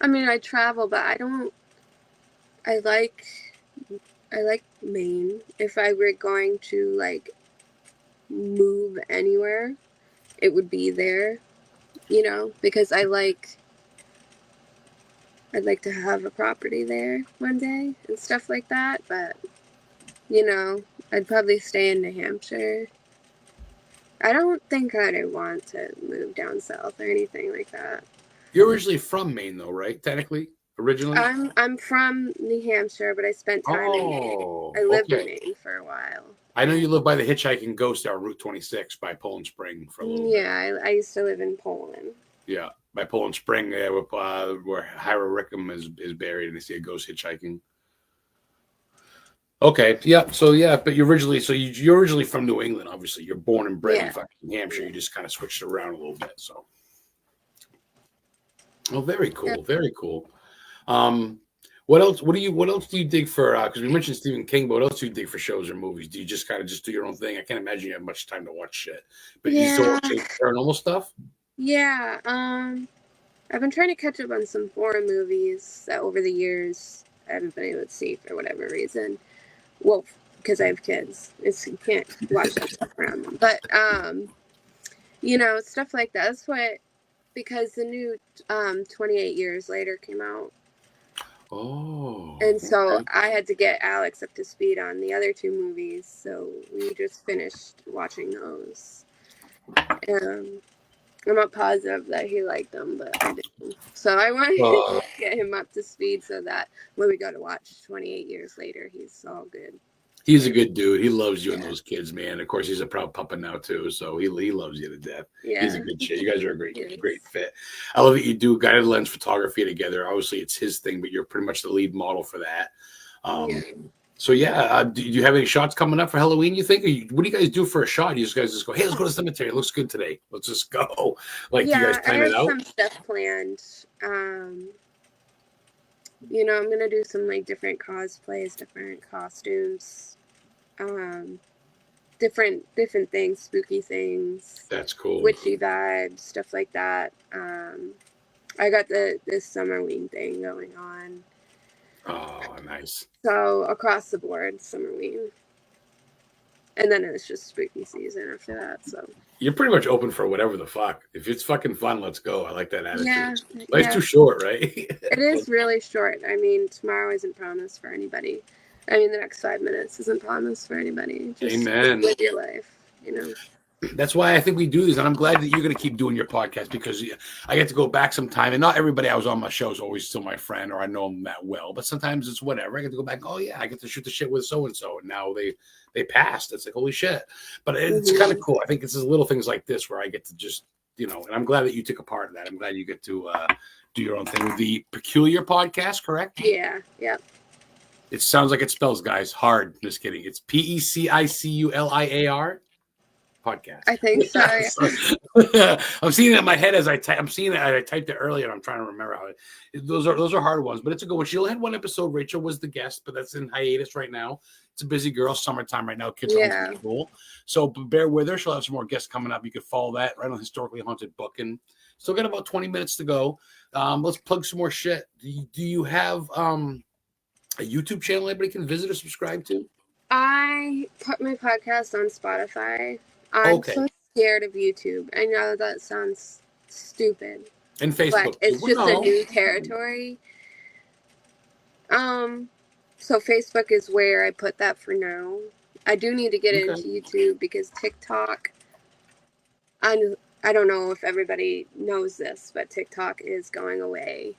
I mean, I travel, but I don't. I like Maine. If I were going to like move anywhere, it would be there. Because I'd like to have a property there one day and stuff like that. But I'd probably stay in New Hampshire. I don't think I'd want to move down south or anything like that. You're originally from Maine, though, right? Technically, originally. I'm from New Hampshire, but I spent time in Maine. I lived in Maine for a while. I know you live by the hitchhiking ghost town, Route 26, by Poland Spring for a little bit. Yeah, I used to live in Poland. Yeah, by Poland Spring, where Hira Rickham is buried, and they see a ghost hitchhiking. Okay, yeah. So yeah, but you're originally from New England. Obviously, you're born and bred in fucking New Hampshire. Yeah. You just kind of switched around a little bit. So, oh, very cool, very cool. What else? What else do you dig for? Because we mentioned Stephen King, but what else do you dig for shows or movies? Do you just kind of do your own thing? I can't imagine you have much time to watch shit. But you still watch paranormal stuff? Yeah. I've been trying to catch up on some foreign movies that over the years I haven't been able to see for whatever reason. Well, because I have kids, you can't watch that stuff around them. But stuff like that. That's what, because the new 28 Years Later came out. Oh. And so I had to get Alex up to speed on the other two movies. So we just finished watching those. I'm not positive that he liked them, but I didn't. So I wanted to get him up to speed so that when we go to watch 28 Years Later, he's all good. He's a good dude. He loves you and those kids, man. Of course, he's a proud papa now too, so he loves you to death. Yeah. He's a good shit. You guys are a great fit. I love that you do guided lens photography together. Obviously, it's his thing, but you're pretty much the lead model for that. So yeah, do you have any shots coming up for Halloween? You think? What do you guys do for a shot? You guys just go, hey, let's go to the cemetery. It looks good today. Let's just go. Like, you guys plan it out? I have some stuff planned. I'm gonna do some like different cosplays, different costumes, different things, spooky things. That's cool. Witchy vibes, stuff like that. I got this Summerween thing going on. Oh, nice. So across the board, Summerween. And then it's just spooky season after that. So you're pretty much open for whatever the fuck. If it's fucking fun, let's go. I like that attitude. Yeah, Life's too short, right? It is really short. I mean, tomorrow isn't promised for anybody. I mean, the next 5 minutes isn't promised for anybody. Just live your life, That's why I think we do this, and I'm glad that you're going to keep doing your podcast because I get to go back sometime, and not everybody I was on my show is always still my friend or I know them that well, but sometimes it's whatever. I get to go back, oh yeah, I get to shoot the shit with so-and-so, and now they passed. It's like, holy shit. But it's kind of cool. I think it's just little things like this where I get to just, and I'm glad that you took a part of that. I'm glad you get to do your own thing with the Peculiar podcast, correct? Yeah. It sounds like it spells, guys, hard. Just kidding. It's PECICULIAR. Podcast. I think so. Yeah. I'm seeing it in my head as I type. I'm seeing it. I typed it earlier. And I'm trying to remember how those are hard ones, but it's a good one. She only had one episode. Rachel was the guest, but that's in hiatus right now. It's a busy girl. Summertime right now. Kids are home, so bear with her. She'll have some more guests coming up. You can follow that right on Historically Haunted Booking. Still got about 20 minutes to go. Let's plug some more shit. Do you have a YouTube channel anybody can visit or subscribe to? I put my podcast on Spotify. I'm so scared of YouTube. I know that sounds stupid. And Facebook. But it's just a new territory. So Facebook is where I put that for now. I do need to get into YouTube because TikTok, I don't know if everybody knows this, but TikTok is going away.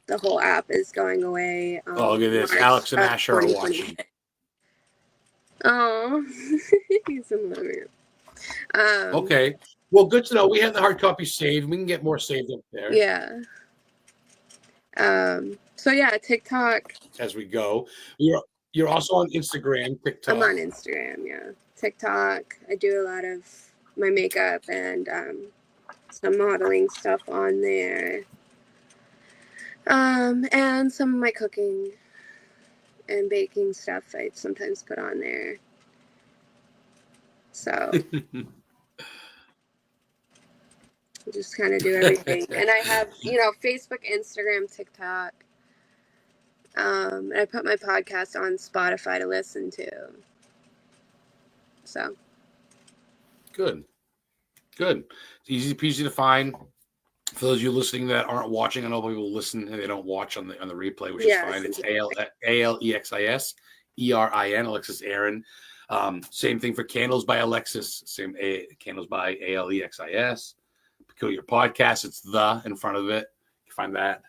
The whole app is going away. Look at this. Alex and Asher are watching. Oh, he's in the room. Okay. Well, good to know. We have the hard copy saved. We can get more saved up there. Yeah. So yeah, TikTok. As we go, you're also on Instagram, TikTok. I'm on Instagram, yeah. TikTok. I do a lot of my makeup and some modeling stuff on there. And some of my cooking and baking stuff I sometimes put on there. So I just kind of do everything. And I have, Facebook, Instagram, TikTok. And I put my podcast on Spotify to listen to. So. Good. It's easy peasy to find. For those of you listening that aren't watching, I know people listen and they don't watch on the replay, which is fine. It's ALEXIS, ERIN, Alexis ERIN. Same thing for Candles by Alexis. Candles by ALEXIS. Peculiar Podcast. It's the in front of it. You find that.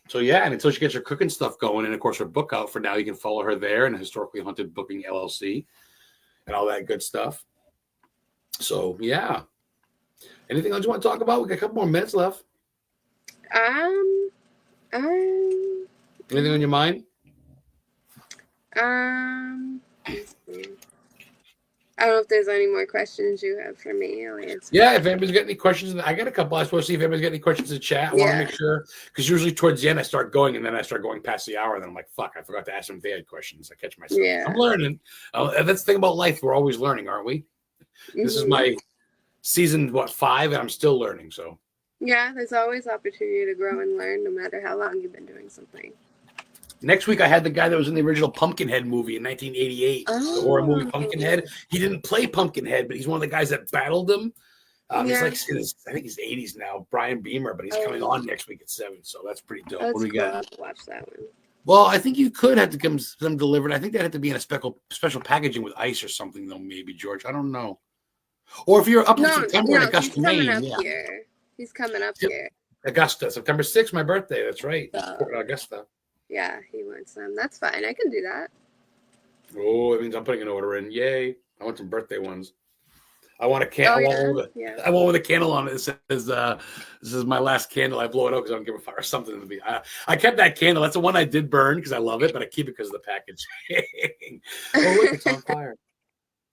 So yeah, and until she gets her cooking stuff going, and of course her book out for now, you can follow her there and Historically Haunted Booking LLC and all that good stuff. So yeah. Anything else you want to talk about? We got a couple more minutes left. Anything on your mind? Let's see. I don't know if there's any more questions you have for me. I'll answer. Yeah, if anybody's got any questions, I got a couple. I suppose see if anybody's got any questions in the chat. I want to make sure, because usually towards the end I start going, and then I start going past the hour, and then I'm like, fuck, I forgot to ask them if they had questions. I catch myself. Yeah. I'm learning. That's the thing about life. We're always learning, aren't we? Mm-hmm. This is my season 5, and I'm still learning. So yeah, there's always opportunity to grow and learn, no matter how long you've been doing something. Next week, I had the guy that was in the original Pumpkinhead movie in 1988, the horror movie Pumpkinhead. He didn't play Pumpkinhead, but he's one of the guys that battled him. He's like I think he's 80s now, Brian Beamer, but he's coming on next week at 7, so that's pretty dope. That's what do we got? I'll have to watch that one. Well, I think you could have to come them delivered. I think that had to be in a special packaging with ice or something, though. Maybe George, I don't know. Or if you're up in September in Augusta, Maine, He's coming up here. Augusta, September 6th, my birthday. That's right, Augusta. Yeah, he wants them. That's fine. I can do that. Oh, it means I'm putting an order in. Yay! I want some birthday ones. I want a candle. I want with a candle on it. It says, "This is my last candle." I blow it out because I don't give a fuck or something to be. I kept that candle. That's the one I did burn because I love it, but I keep it because of the package. Oh, look, it's on fire.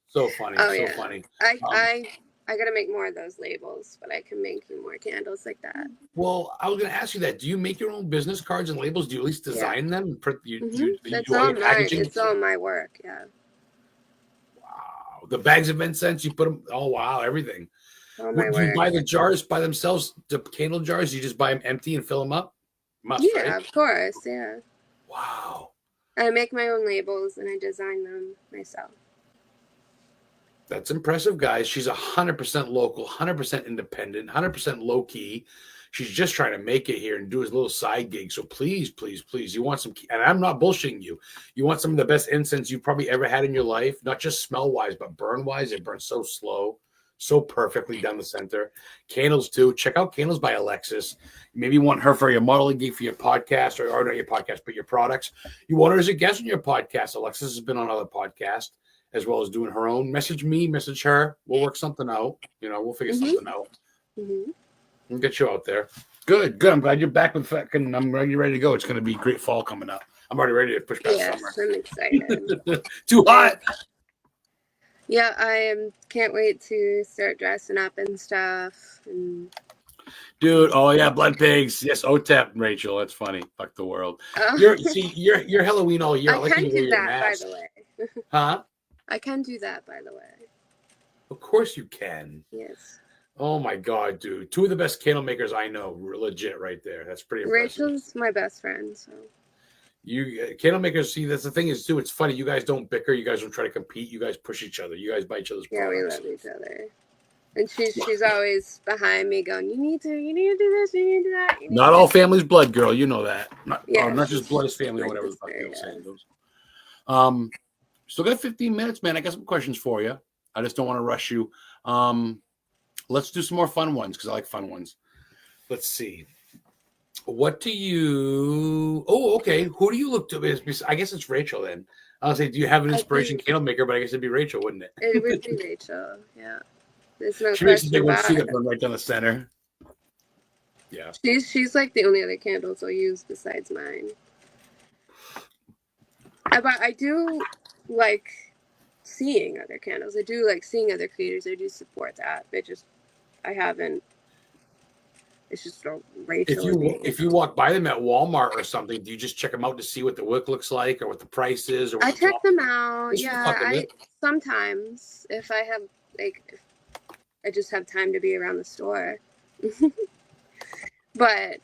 So funny. Funny. I got to make more of those labels, but I can make you more candles like that. Well, I was going to ask you that. Do you make your own business cards and labels? Do you at least design them? And print, That's all mine. It's all my work, yeah. Wow. The bags of incense, you put them, everything. All my work. Do you buy the jars by themselves, the candle jars? You just buy them empty and fill them up? Right? Of course, yeah. Wow. I make my own labels and I design them myself. That's impressive, guys. She's 100% local, 100% independent, 100% low key. She's just trying to make it here and do his little side gig. So please, please, please, you want some, and I'm not bullshitting you. You want some of the best incense you've probably ever had in your life, not just smell wise, but burn wise. It burns so slow, so perfectly down the center. Candles too. Check out Candles by Alexis. Maybe you want her for your modeling gig for your podcast, or not your podcast, but your products. You want her as a guest on your podcast. Alexis has been on other podcasts, as well as doing her own. Message me, message her. We'll work something out. We'll figure something out. We'll get you out there. Good. I'm glad you're back with fucking. I'm ready to go. It's going to be a great fall coming up. I'm already ready to push past summer. I'm excited. Too hot. Yeah, can't wait to start dressing up and stuff. Dude, blood pigs. Yes, OTEP, Rachel. That's funny. Fuck the world. You're Halloween all year. I can do that, by the way. Huh? I can do that, by the way. Of course you can. Yes. Oh my god, dude! Two of the best candle makers I know, legit, right there. That's pretty impressive. Rachel's my best friend, so. You candle makers, see, that's the thing is too. It's funny. You guys don't bicker. You guys don't try to compete. You guys push each other. You guys buy each other's Yeah, we products. love each other. And she's always behind me going, you need to do this, you need to do that. Not all families blood, girl. You know that. Not just blood is family, or my whatever the fuck sister, you're yeah. saying goes. Still got 15 minutes, man. I got some questions for you. I just don't want to rush you. Let's do some more fun ones because I like fun ones. Let's see. What do you? Oh, okay. Who do you look to? I guess it's Rachel then. I'll say, do you have an inspiration candle maker? But I guess it'd be Rachel, wouldn't it? It would be Rachel. Yeah, there's no She makes a question big one. about See it. that one right down the center. Yeah. She's like the only other candles I'll use besides mine. But I do like seeing other candles. I do like seeing other creators. I do support that. I haven't. It's just a Rachel. If you walk by them at Walmart or something, do you just check them out to see what the wick looks like or what the price is? Or I check them out. Just Yeah, sometimes if I have if I just have time to be around the store. But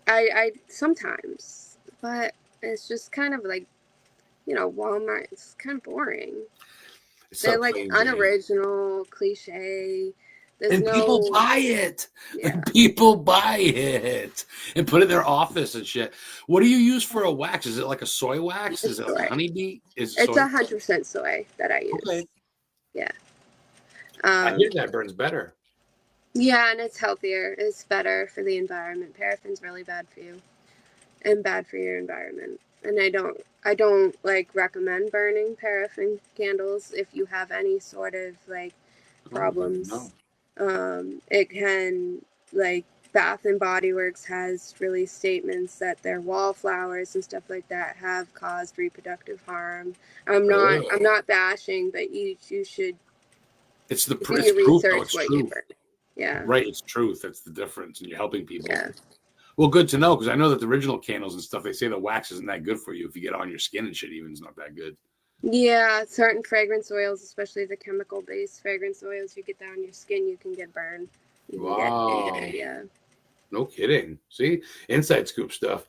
I sometimes, but it's just kind of like, Walmart. It's kind of boring. They're like unoriginal, cliche. And people buy it. Yeah. And people buy it and put it in their office and shit. What do you use for a wax? Is it like a soy wax? Is it like honeybee? It's 100% soy that I use. Okay. Yeah. I hear that burns better. Yeah, and it's healthier. It's better for the environment. Paraffin's really bad for you and bad for your environment. And I don't like recommend burning paraffin candles if you have any sort of like problems. No. It can, like, Bath and Body Works has released statements that their wallflowers and stuff like that have caused reproductive harm. I'm not bashing, but you should. It's the research what you're burning. Yeah. Right, it's truth. That's the difference, and you're helping people. Yeah. Well, good to know, because I know that the original candles and stuff, they say the wax isn't that good for you. If you get it on your skin and shit, even it's not that good. Yeah, certain fragrance oils, especially the chemical-based fragrance oils, you get that on your skin, you can get burned. Wow. Yeah. No kidding. See? Inside scoop stuff.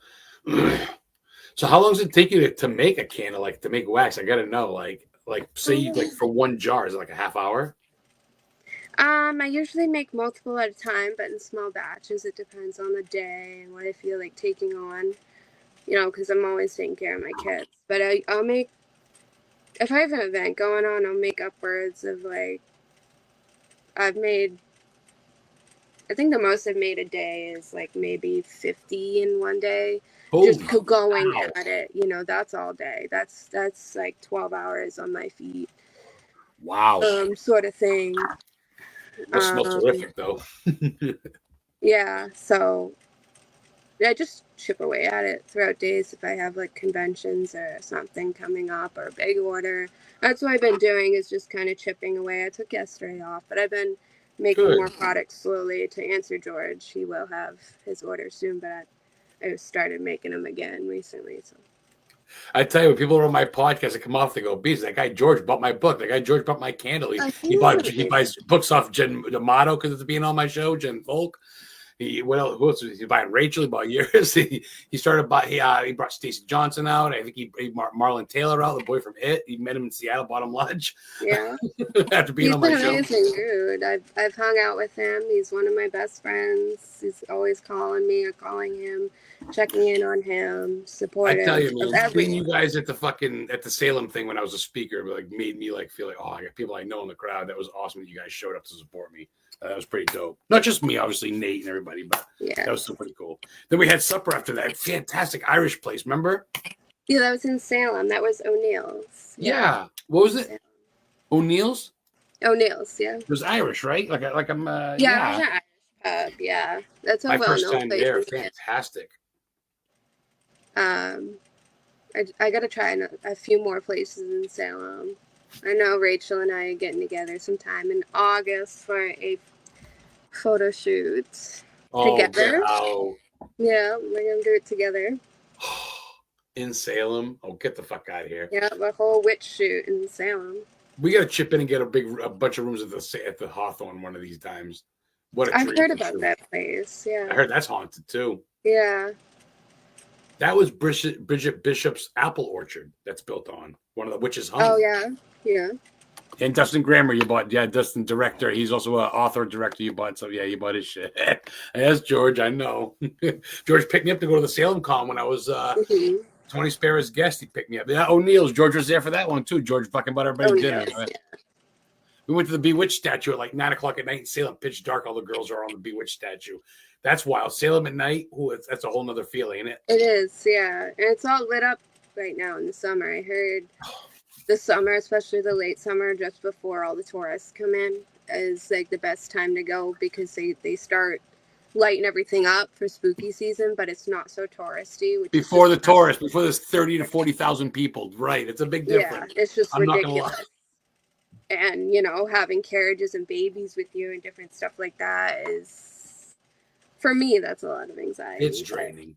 So how long does it take you to make a candle, like to make wax? I got to know, like say like for one jar, is it like a half hour? I usually make multiple at a time, but in small batches. It depends on the day and what I feel like taking on, because I'm always taking care of my kids. But I'll make, if I have an event going on, I'll make upwards of like, I think the most I've made a day is like maybe 50 in one day. Just going at it, that's all day. That's like 12 hours on my feet. Wow. Sort of thing. That smells terrific, though. Yeah, so I just chip away at it throughout days if I have like conventions or something coming up or a big order. That's what I've been doing, is just kind of chipping away. I took yesterday off, but I've been making more products slowly to answer George. He will have his order soon, but I started making them again recently. So I tell you, when people are on my podcast that come off, they go, "Bees, that guy George bought my book. That guy George bought my candle. He buys books off Jen D'Amato because it's being on my show. Jen Folk. Who else? He's buying Rachel. He bought yours. He started he brought Stacey Johnson out. I think he Marlon Taylor out, the boy from It. He met him in Seattle, bought him lunch. Yeah, after being on my show. He's an amazing dude. I've hung out with him. He's one of my best friends. He's always calling me or calling him, checking in on him, supportive. I tell you, man, being you guys at the Salem thing when I was a speaker, made me feel like, I got people I know in the crowd. That was awesome that you guys showed up to support me. That was pretty dope. Not just me, obviously Nate and everybody, but that was still pretty cool. Then we had supper after that. Fantastic Irish place, remember? Yeah, that was in Salem. That was O'Neill's. Yeah. What was it? O'Neill's? O'Neill's, yeah. It was Irish, right? Like I'm Irish pub, yeah. That's a my first well-known time place. there. Fantastic. I got to try a few more places in Salem. I know Rachel and I are getting together sometime in August for a photo shoot together. Wow. Yeah, we're going to do it together. In Salem? Oh, get the fuck out of here. Yeah, the whole witch shoot in Salem. We got to chip in and get a bunch of rooms at the Hawthorne one of these times. What a I've dream heard come about true. that place. Yeah. I heard that's haunted too. Yeah. That was Bridget Bishop's apple orchard that's built on one of the witches' hung. Oh yeah. Yeah. And Dustin Grammer, you bought. Yeah, Dustin, director. He's also an author, director. You bought. So yeah, you bought his shit. That's George. I know. George picked me up to go to the Salem Con when I was Tony Sparrow's guest. He picked me up. Yeah, O'Neill's. George was there for that one too. George fucking bought everybody dinner. Right? Yeah. We went to the Bewitched statue at like 9:00 at night in Salem. Pitch dark. All the girls are on the Bewitched statue. That's wild. Salem at night. Ooh, that's a whole nother feeling, isn't it? It is. Yeah, and it's all lit up right now in the summer. I heard the summer, especially the late summer, just before all the tourists come in, is like the best time to go because they start lighting everything up for spooky season, but it's not so touristy. Before the tourists, before there's 30 to 40,000 people, right? It's a big difference. Yeah, it's just I'm ridiculous. And having carriages and babies with you and different stuff like that is, for me, that's a lot of anxiety. It's draining.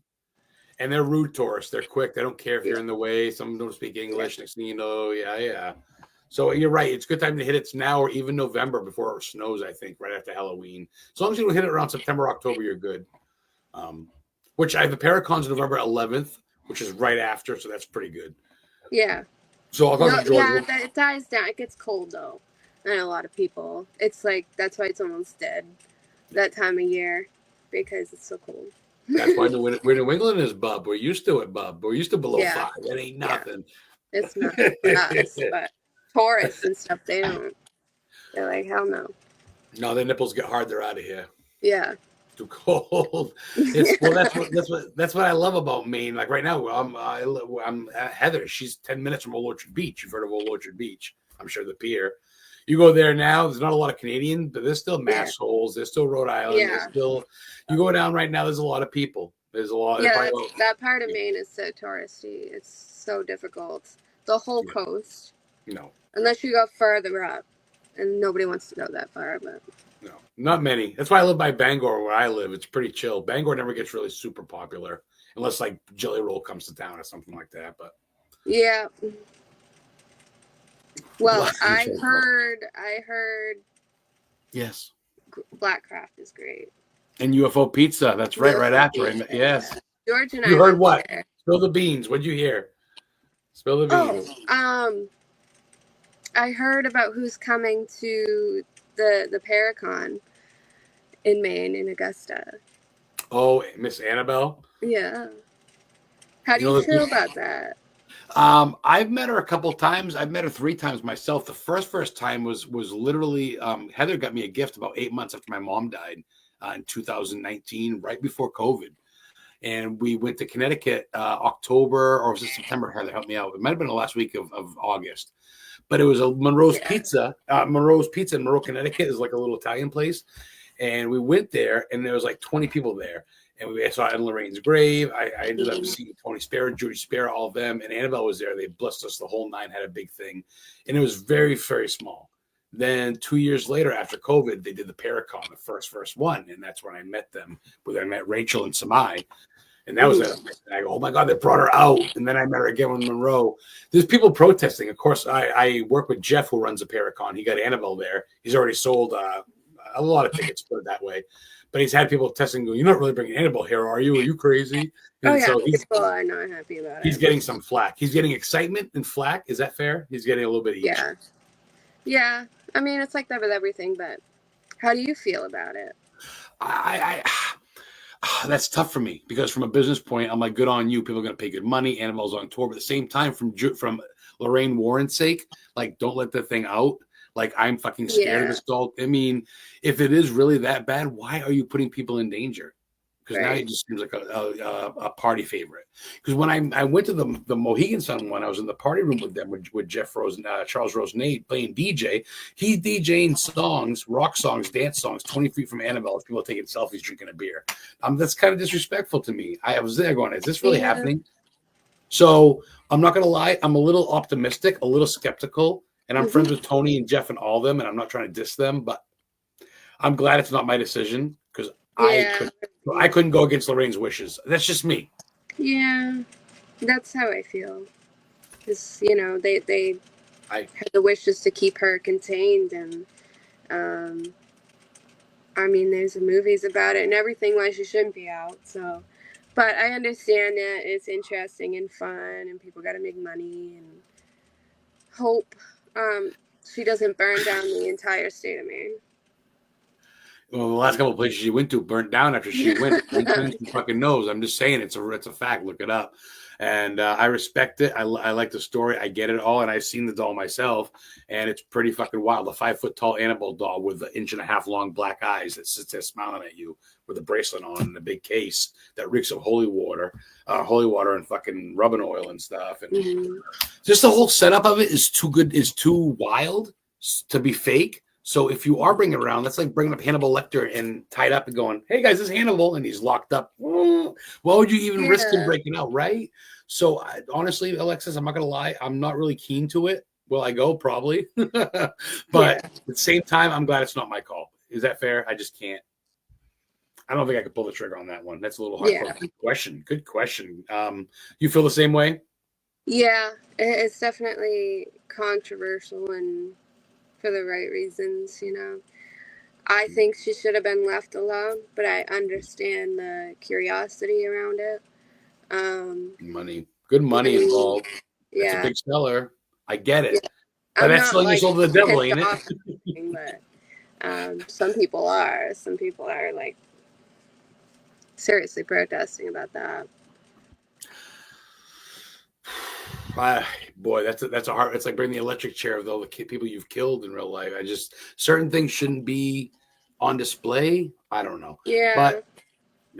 And they're rude tourists. They're quick. They don't care if you're in the way. Some don't speak English. Next thing you know, yeah. So you're right. It's a good time to hit it now or even November before it snows, I think, right after Halloween. As long as you don't hit it around September, October, you're good. Which I have the Paracon's November 11th, which is right after, so that's pretty good. Yeah. So I'll talk to George. Yeah, it dies down. It gets cold, though. And a lot of people. It's like, that's why it's almost dead that time of year, because it's so cold. That's why we're New England is, bub. We're used to it, bub. We're used to below 5. That ain't nothing. Yeah. It's not us, but tourists and stuff, they don't. They're like, hell no. No, their nipples get hard. They're out of here. Yeah. Too cold. That's what I love about Maine. Like right now, I'm Heather. She's 10 minutes from Old Orchard Beach. You've heard of Old Orchard Beach? I'm sure the pier. You go there now. There's not a lot of Canadian, but there's still Mass Holes. There's still Rhode Island. Yeah. There's still. You go down right now. There's a lot of people. There's a lot. Yeah, that part of Maine is so touristy. It's so difficult. The whole coast. No. Unless you go further up, and nobody wants to go that far, but. No, not many. That's why I live by Bangor, where I live. It's pretty chill. Bangor never gets really super popular unless like Jelly Roll comes to town or something like that. But yeah. Well, I heard. Yes. Blackcraft is great. And UFO Pizza. That's right. Right after it. Yes. George and you I heard what? There. Spill the beans. What'd you hear? Spill the beans. I heard about who's coming to the Paracon in Maine, in Augusta. Oh, Miss Annabelle? Yeah. How do you feel about that? I've met her a couple times. I've met her 3 times myself. The first time was literally Heather got me a gift about 8 months after my mom died in 2019, right before COVID. And we went to Connecticut October, or was it September? Heather, help me out. It might have been the last week of August. But it was a Monroe's Pizza. Monroe's Pizza in Monroe, Connecticut is like a little Italian place. And we went there, and there was like 20 people there. And we saw Ed and Lorraine's grave. I ended up seeing Tony Sparrow, Judy Sparrow, all of them. And Annabelle was there. They blessed us the whole 9, had a big thing. And it was very, very small. Then 2 years later, after COVID, they did the Paracon, the first one. And that's when I met them, where I met Rachel and Samai. And that was it. I go, oh my God, they brought her out. And then I met her again with Monroe. There's people protesting. Of course, I work with Jeff, who runs the Paracon. He got Annabelle there. He's already sold a lot of tickets, put it that way. But he's had people testing, go, you're not really bringing Annabelle here, are you? Are you crazy? And so people are not happy about it. He's getting some flack. He's getting excitement and flack. Is that fair? He's getting a little bit of each. Yeah. I mean, it's like that with everything, but how do you feel about it? That's tough for me because from a business point, I'm like, good on you. People are going to pay good money. Annabelle's on tour. But at the same time, from Lorraine Warren's sake, like, don't let the thing out. Like, I'm fucking scared of this doll. I mean, if it is really that bad, why are you putting people in danger? Because now it just seems like a party favorite. Because when I went to the Mohegan Sun one, I was in the party room with them with Jeff Rose and Charles Rosenade playing DJ. He's DJing songs, rock songs, dance songs, 20 feet from Annabelle. People are taking selfies, drinking a beer. That's kind of disrespectful to me. I was there going, is this really happening? So I'm not going to lie. I'm a little optimistic, a little skeptical. And I'm friends with Tony and Jeff and all of them. And I'm not trying to diss them. But I'm glad it's not my decision because I couldn't go against Lorraine's wishes. That's just me. Yeah. That's how I feel. Because, you know, they I had the wishes to keep her contained, and um, I mean, there's movies about it and everything why she shouldn't be out. So, but I understand that it's interesting and fun, and people got to make money and hope she doesn't burn down the entire state of Maine. Well, the last couple of places she went to burnt down after she went. She fucking knows. I'm just saying it's a fact. Look it up. And I respect it. I like the story. I get it all. And I've seen the doll myself. And it's pretty fucking wild. A 5-foot tall Annabelle doll with 1.5 inch long black eyes that sits there smiling at you with a bracelet on and a big case that reeks of holy water and fucking rubbing oil and stuff. And just the whole setup of it is too good, is too wild to be fake. So if you are bringing it around, that's like bringing up Hannibal Lecter and tied up and going, hey, guys, this is Hannibal, and he's locked up. Why would you even risk him breaking out, right? So honestly, Alexis, I'm not going to lie. I'm not really keen to it. Will I go? Probably. But at the same time, I'm glad it's not my call. Is that fair? I just can't. I don't think I could pull the trigger on that one. That's a little hard. Yeah. Good question. You feel the same way? Yeah, it's definitely controversial and for the right reasons, you know. I think she should have been left alone, but I understand the curiosity around it. Good money involved. Yeah. That's a big seller. I get it. Yeah. But that's selling your soul to the devil, ain't it? But some people are. Some people are like seriously protesting about that. Boy, that's a hard. It's like bringing the electric chair of all the people you've killed in real life. Certain things shouldn't be on display. I don't know. Yeah, but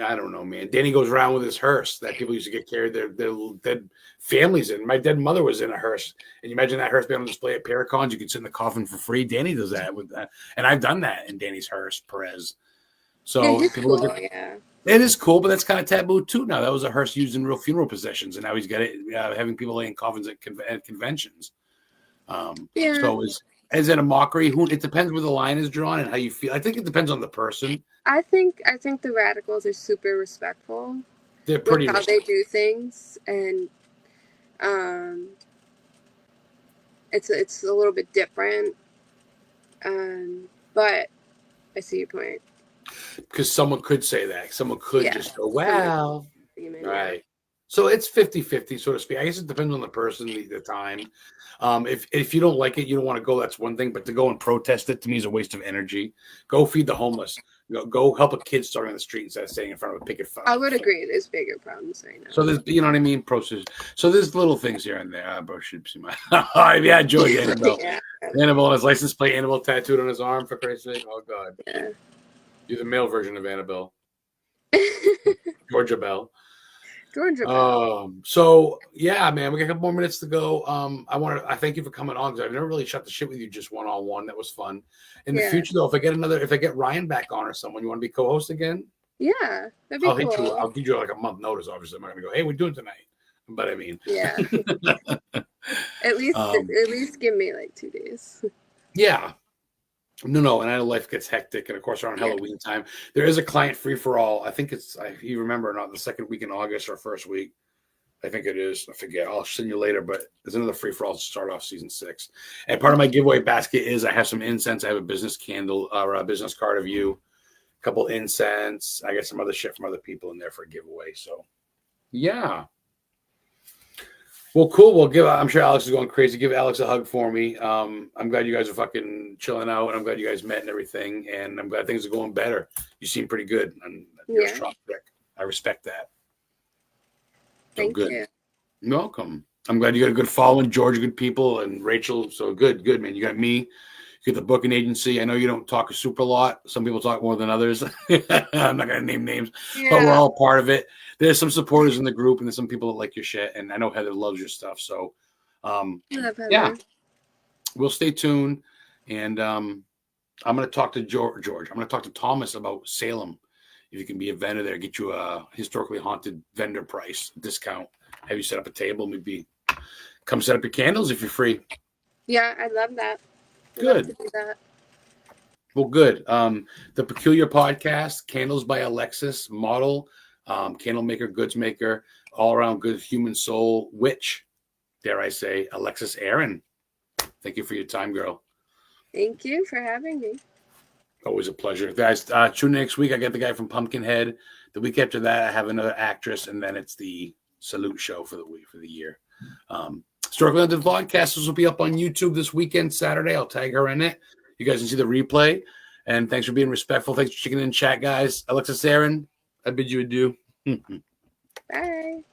I don't know, man. Danny goes around with his hearse that people used to get carried their dead families in. My dead mother was in a hearse, and you imagine that hearse being on display at Paracons. You could sit in the coffin for free. Danny does that with that, and I've done that in Danny's hearse, Perez. So people look at, yeah. It is cool, but that's kind of taboo too now. That was a hearse used in real funeral processions, and now he's got it having people lay in coffins at conventions. So is it a mockery? It depends where the line is drawn and how you feel. I think it depends on the person. I think the radicals are super respectful. They're pretty with how they do things, and it's a little bit different. But I see your point. Because someone could say that. Someone could just go, wow. Right. So it's 50-50, so to speak. I guess it depends on the person, the time. If you don't like it, you don't want to go, that's one thing. But to go and protest it, to me, is a waste of energy. Go feed the homeless. Go help a kid starving on the street instead of staying in front of a picket fence. I would agree. There's bigger problems right now. So there's, you know what I mean? So there's little things here and there. Bro, should see my. Yeah, George Annabelle. Annabelle on his license plate, Annabelle tattooed on his arm, for Christ's sake. Oh, God. Yeah. You're the male version of Annabelle. Georgia Bell. So yeah, man, we got a couple more minutes to go. I thank you for coming on, because I've never really shot the shit with you just one-on-one. That was fun. In the future, though, if I get Ryan back on or someone, you want to be co-host again? Yeah, that'd be cool. I'll give you like a month notice. Obviously, I'm not gonna go, hey, we're doing tonight. But I mean, yeah. at least give me like 2 days. Yeah. No, and I know life gets hectic, and of course around Halloween time, there is a client free for all. I think it's, if you remember or not, the second week in August or first week. I think it is. I forget. I'll send you later, but there's another free for all to start off season 6. And part of my giveaway basket is I have some incense. I have a business candle or a business card of you, a couple incense. I got some other shit from other people in there for a giveaway. So, yeah. Well, cool. I'm sure Alex is going crazy. Give Alex a hug for me. I'm glad you guys are fucking chilling out, and I'm glad you guys met and everything. And I'm glad things are going better. You seem pretty good, and you're a strong pick. I respect that. Thank you. You're welcome. I'm glad you got a good following, George, good people, and Rachel. So good, man. You got me. You get the booking agency. I know you don't talk a super lot. Some people talk more than others. I'm not going to name names, but we're all part of it. There's some supporters in the group, and there's some people that like your shit. And I know Heather loves your stuff. So, yeah, we'll stay tuned. And I'm going to talk to George. I'm going to talk to Thomas about Salem. If you can be a vendor there, get you a historically haunted vendor price discount. Have you set up a table? Maybe come set up your candles if you're free. Yeah, I love that. Good. Love to do that. Well, good. The Peculiar Podcast, Candles by Alexis, model, candle maker, goods maker. all around good human soul witch, dare I say, Alexis ERIN. Thank you for your time, girl. Thank you for having me. Always a pleasure. Guys, tune in next week. I get the guy from Pumpkinhead. The week after that, I have another actress, and then it's the salute show for the week, for the year. Historically Haunted VODCAST will be up on YouTube this weekend, Saturday. I'll tag her in it. You guys can see the replay. And thanks for being respectful. Thanks for checking in chat, guys. Alexis ERIN, I bid you adieu. Bye.